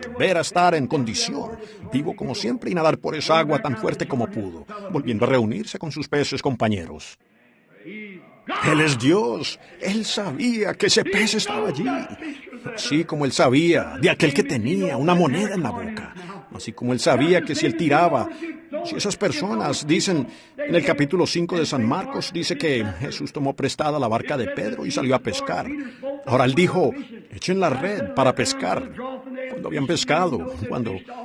volver a estar en condición, vivo como siempre y nadar por esa agua tan fuerte como pudo, volviendo a reunirse con sus peces compañeros. Él es Dios. Él sabía que ese pez estaba allí, así como Él sabía de aquel que tenía una moneda en la boca, así como Él sabía que si Él tiraba, si esas personas dicen, en el capítulo 5 de San Marcos, dice que Jesús tomó prestada la barca de Pedro y salió a pescar. Ahora Él dijo, echen la red para pescar. Cuando habían pescado,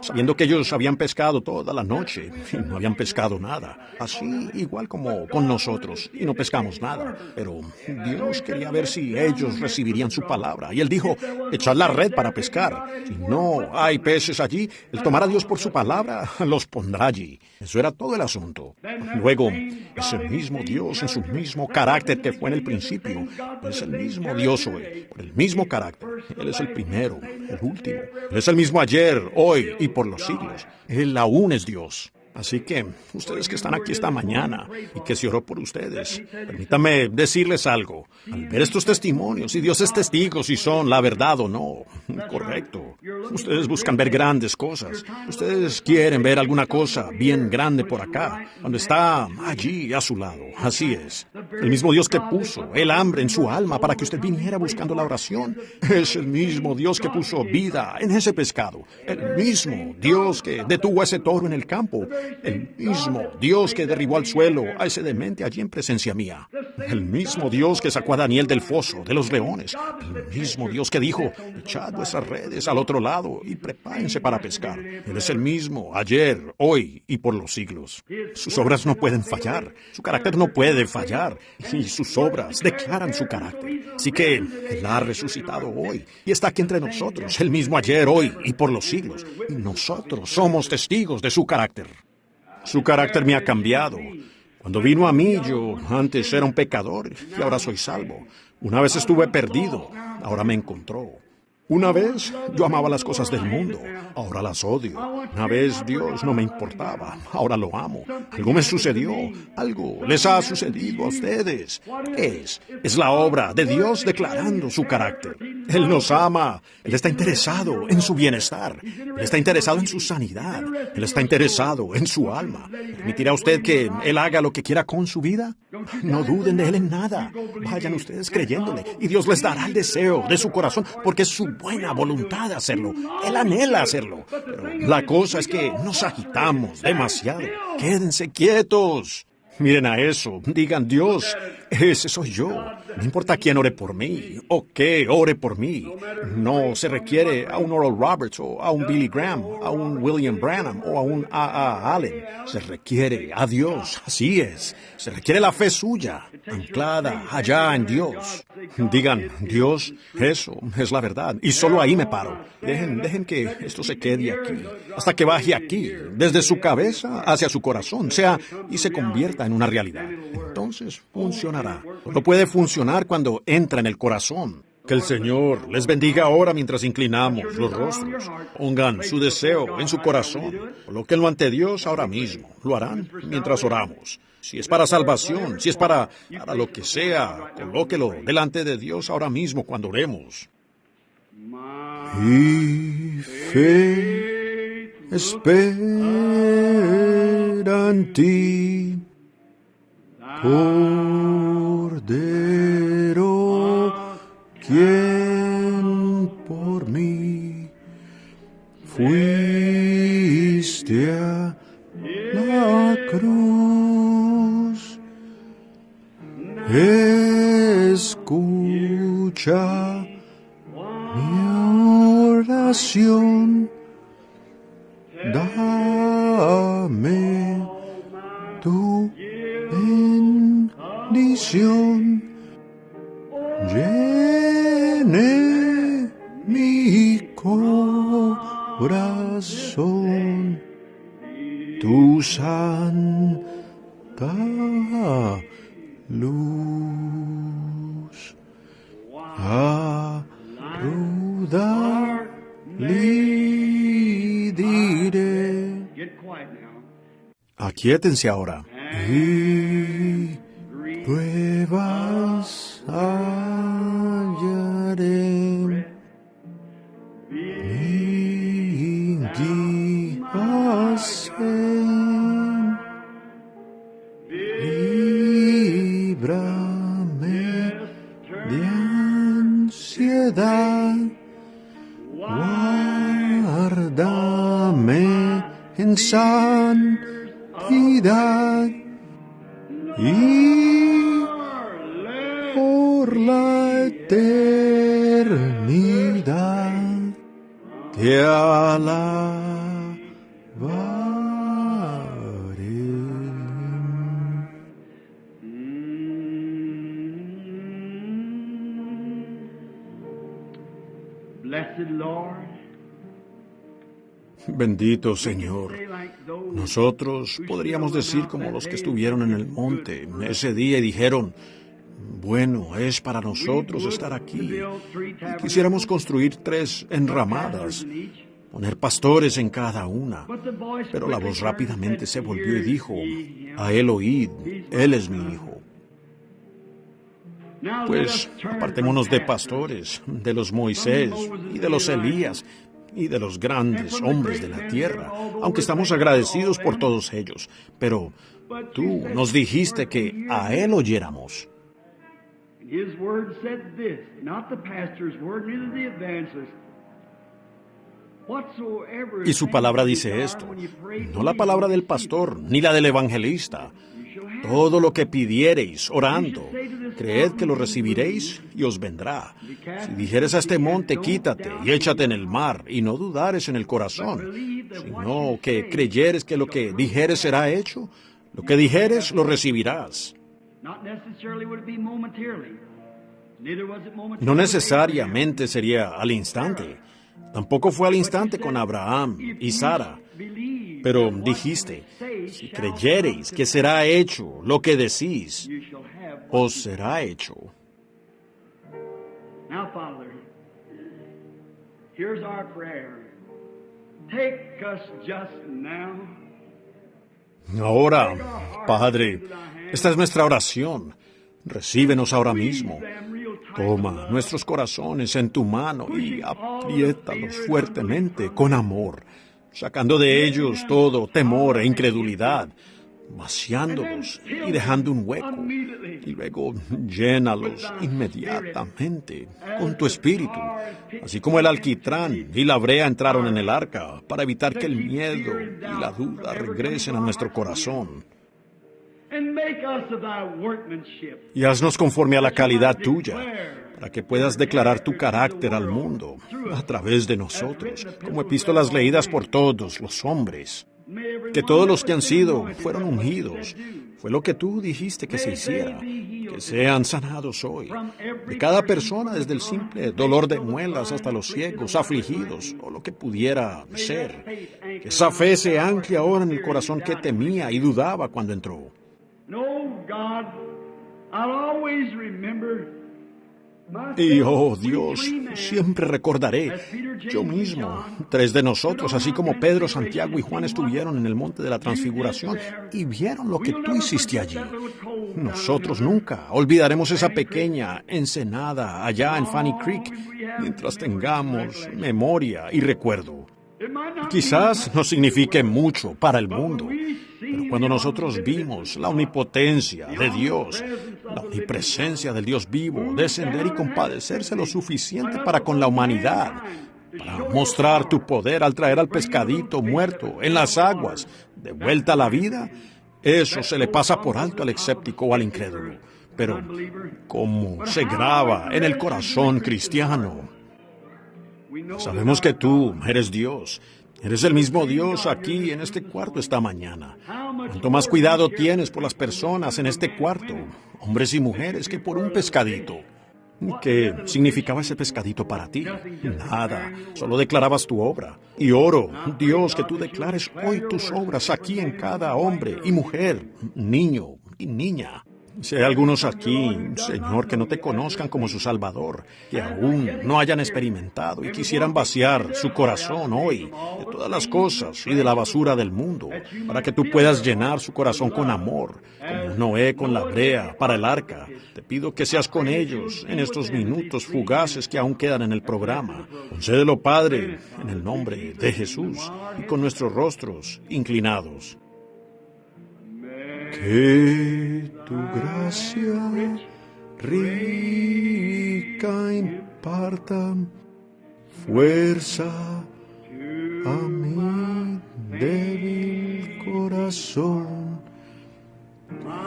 sabiendo que ellos habían pescado toda la noche y no habían pescado nada. Así igual como con nosotros, y no pescamos nada. Pero Dios quería ver si ellos recibirían su palabra. Y Él dijo, echad la red para pescar. Si no hay peces allí, Él tomará a Dios por su palabra, los pondrá allí. Eso era todo el asunto. Luego, ese mismo Dios en su mismo carácter que fue en el principio, es el mismo Dios hoy, por el mismo carácter. Él es el primero, el último. Él es el mismo ayer, hoy y por los siglos. Él aún es Dios. Así que, ustedes que están aquí esta mañana y que se oró por ustedes, permítanme decirles algo. Al ver estos testimonios, y Dios es testigo si son la verdad o no, correcto. Ustedes buscan ver grandes cosas. Ustedes quieren ver alguna cosa bien grande por acá, cuando está allí a su lado. Así es. El mismo Dios que puso el hambre en su alma para que usted viniera buscando la oración, es el mismo Dios que puso vida en ese pescado. El mismo Dios que detuvo a ese toro en el campo. El mismo Dios que derribó al suelo a ese demente allí en presencia mía. El mismo Dios que sacó a Daniel del foso de los leones. El mismo Dios que dijo, echad vuestras redes al otro lado y prepárense para pescar. Él es el mismo ayer, hoy y por los siglos. Sus obras no pueden fallar. Su carácter no puede fallar. Y sus obras declaran su carácter. Así que Él ha resucitado hoy y está aquí entre nosotros, el mismo ayer, hoy y por los siglos. Y nosotros somos testigos de su carácter. Su carácter me ha cambiado. Cuando vino a mí, yo antes era un pecador y ahora soy salvo. Una vez estuve perdido, ahora me encontró. Una vez yo amaba las cosas del mundo, ahora las odio. Una vez Dios no me importaba, ahora lo amo. Algo me sucedió, algo les ha sucedido a ustedes. ¿Qué es? Es la obra de Dios declarando su carácter. Él nos ama, Él está interesado en su bienestar, Él está interesado en su sanidad, Él está interesado en su alma. ¿Permitirá usted que Él haga lo que quiera con su vida? No duden de Él en nada. Vayan ustedes creyéndole y Dios les dará el deseo de su corazón porque es su buena voluntad hacerlo. Él anhela hacerlo. Pero la cosa es que nos agitamos demasiado. Quédense quietos. Miren a eso, digan, Dios, ese soy yo. No importa quién ore por mí o qué ore por mí. No se requiere a un Oral Roberts o a un Billy Graham, a un William Branham o a un A.A. Allen. Se requiere a Dios, así es. Se requiere la fe suya, anclada allá en Dios. Digan, Dios, eso es la verdad. Y solo ahí me paro. Dejen que esto se quede aquí, hasta que baje aquí, desde su cabeza hacia su corazón, y se convierta en una realidad. Entonces funcionará. Solo puede funcionar cuando entra en el corazón. Que el Señor les bendiga ahora mientras inclinamos los rostros. Pongan su deseo en su corazón. Colóquenlo ante Dios ahora mismo. Lo harán mientras oramos. Si es para salvación, si es para lo que sea, colóquelo delante de Dios ahora mismo cuando oremos. Y fe espera en ti, Cordero, quien por mí fuiste a la cruz. Escucha mi oración, dame tu bendición, llene mi corazón, tu santa luz. A rudar le diré. Aquíétense ahora. Y pruebas hallaré. Y guías líbrame de ansiedad, guárdame en santidad y por la eternidad te alabaré. Blessed Lord, Bendito Señor. Nosotros podríamos decir como los que estuvieron en el monte ese día y dijeron, bueno, es para nosotros estar aquí. Y quisiéramos construir 3 enramadas, poner pastores en cada una. Pero la voz rápidamente se volvió y dijo, a él oíd, él es mi hijo. Pues apartémonos de pastores, de los Moisés y de los Elías y de los grandes hombres de la tierra, aunque estamos agradecidos por todos ellos. Pero tú nos dijiste que a él oyéramos. Y su palabra dice esto, no la palabra del pastor, ni la del evangelista. Todo lo que pidiereis orando, creed que lo recibiréis y os vendrá. Si dijeres a este monte, quítate y échate en el mar, y no dudares en el corazón, sino que creyeres que lo que dijeres será hecho, lo que dijeres lo recibirás. No necesariamente sería al instante. Tampoco fue al instante con Abraham y Sara. Pero dijiste, si creyereis que será hecho lo que decís, os será hecho. Here's our prayer. Take us just now. Ahora, Padre, esta es nuestra oración. Recíbenos ahora mismo. Toma nuestros corazones en tu mano y apriétalos fuertemente con amor, sacando de ellos todo temor e incredulidad, vaciándolos y dejando un hueco, y luego llénalos inmediatamente con tu espíritu, así como el alquitrán y la brea entraron en el arca para evitar que el miedo y la duda regresen a nuestro corazón. Y haznos conforme a la calidad tuya, para que puedas declarar tu carácter al mundo a través de nosotros, como epístolas leídas por todos los hombres. Que todos los que han sido fueron ungidos, fue lo que tú dijiste que se hiciera, que sean sanados hoy. De cada persona, desde el simple dolor de muelas hasta los ciegos, afligidos, o lo que pudiera ser. Que esa fe se ancle ahora en el corazón que temía y dudaba cuando entró. Y, oh Dios, siempre recordaré, yo mismo, 3 de nosotros, así como Pedro, Santiago y Juan estuvieron en el monte de la Transfiguración y vieron lo que tú hiciste allí. Nosotros nunca olvidaremos esa pequeña ensenada allá en Fanny Creek, mientras tengamos memoria y recuerdo. Quizás no signifique mucho para el mundo, pero cuando nosotros vimos la omnipotencia de Dios, la omnipresencia del Dios vivo, descender y compadecerse lo suficiente para con la humanidad, para mostrar tu poder al traer al pescadito muerto en las aguas, de vuelta a la vida, eso se le pasa por alto al escéptico o al incrédulo. Pero, ¿cómo se graba en el corazón cristiano? Sabemos que tú eres Dios. Eres el mismo Dios aquí en este cuarto esta mañana. Cuanto más cuidado tienes por las personas en este cuarto, hombres y mujeres, que por un pescadito. ¿Qué significaba ese pescadito para ti? Nada, solo declarabas tu obra. Y oro, Dios, que tú declares hoy tus obras aquí en cada hombre y mujer, niño y niña. Si hay algunos aquí, Señor, que no te conozcan como su Salvador, que aún no hayan experimentado y quisieran vaciar su corazón hoy de todas las cosas y de la basura del mundo, para que tú puedas llenar su corazón con amor, como Noé con la brea para el arca. Te pido que seas con ellos en estos minutos fugaces que aún quedan en el programa. Concédelo, Padre, en el nombre de Jesús y con nuestros rostros inclinados. Que tu gracia rica imparta fuerza a mi débil corazón,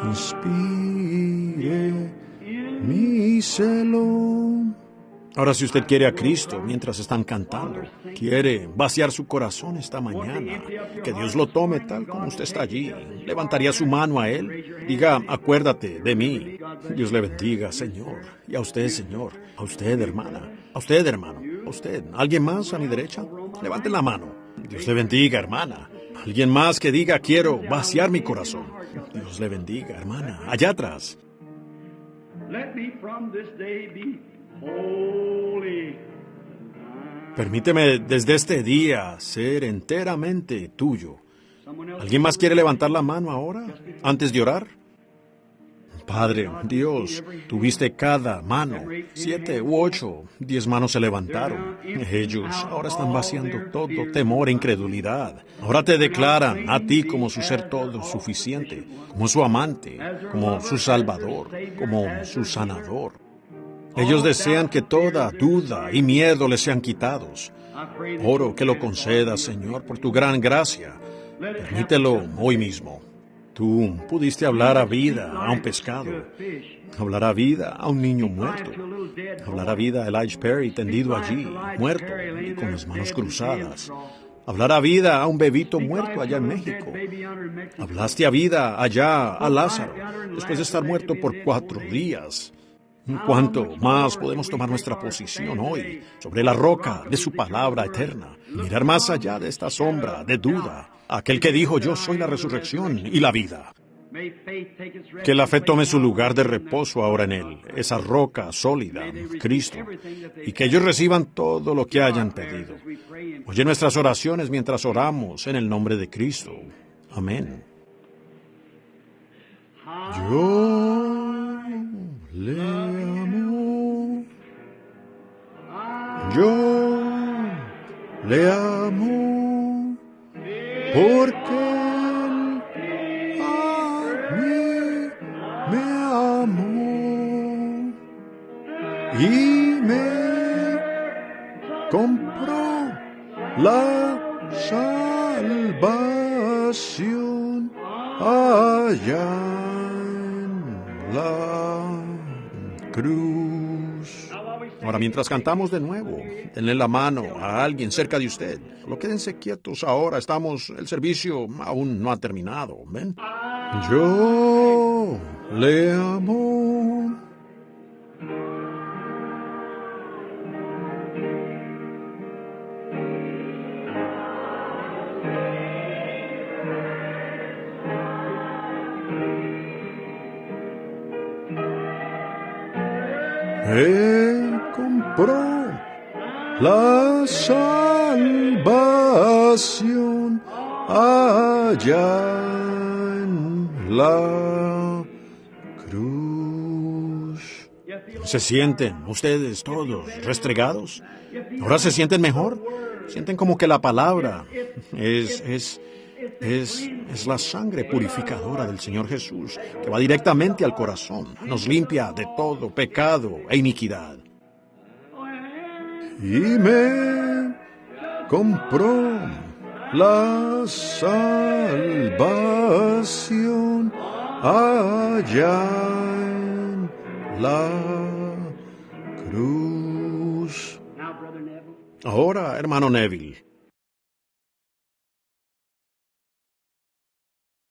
inspire mi celo. Ahora, si usted quiere a Cristo mientras están cantando, quiere vaciar su corazón esta mañana, que Dios lo tome tal como usted está allí, levantaría su mano a Él, diga, acuérdate de mí. Dios le bendiga, Señor. Y a usted, Señor. A usted, hermana. A usted, hermano. A usted. ¿Alguien más a mi derecha? Levanten la mano. Dios le bendiga, hermana. Alguien más que diga, quiero vaciar mi corazón. Dios le bendiga, hermana. Allá atrás. Permíteme desde este día ser enteramente tuyo. ¿Alguien más quiere levantar la mano ahora, antes de orar? Padre, Dios, tuviste cada mano, 7 u 8, 10 manos se levantaron. Ellos ahora están vaciando todo temor e incredulidad. Ahora te declaran a ti como su ser todo suficiente, como su amante, como su salvador, como su sanador. Ellos desean que toda duda y miedo les sean quitados. Oro que lo concedas, Señor, por tu gran gracia. Permítelo hoy mismo. Tú pudiste hablar a vida a un pescado, hablar a vida a un niño muerto, hablar a vida a Elijah Perry tendido allí, muerto y con las manos cruzadas. Hablar a vida a un bebito muerto allá en México. Hablaste a vida allá a Lázaro, después de estar muerto por 4 días. ¿Cuánto más podemos tomar nuestra posición hoy sobre la roca de su palabra eterna? Mirar más allá de esta sombra de duda. Aquel que dijo, yo soy la resurrección y la vida. Que la fe tome su lugar de reposo ahora en Él, esa roca sólida, Cristo, y que ellos reciban todo lo que hayan pedido. Oye nuestras oraciones mientras oramos en el nombre de Cristo. Amén. Yo le amo. Yo le amo. Porque Él a mí me amó y me compró la salvación allá en la cruz. Ahora, mientras cantamos de nuevo, denle la mano a alguien cerca de usted. Solo quédense quietos ahora, el servicio aún no ha terminado, ¿ven? Yo le amo. Él compró la salvación allá en la cruz. ¿Se sienten ustedes todos restregados? ¿Ahora se sienten mejor? ¿Sienten como que la palabra es la sangre purificadora del Señor Jesús, que va directamente al corazón, nos limpia de todo pecado e iniquidad? Y me compró la salvación allá en la cruz. Ahora, hermano Neville,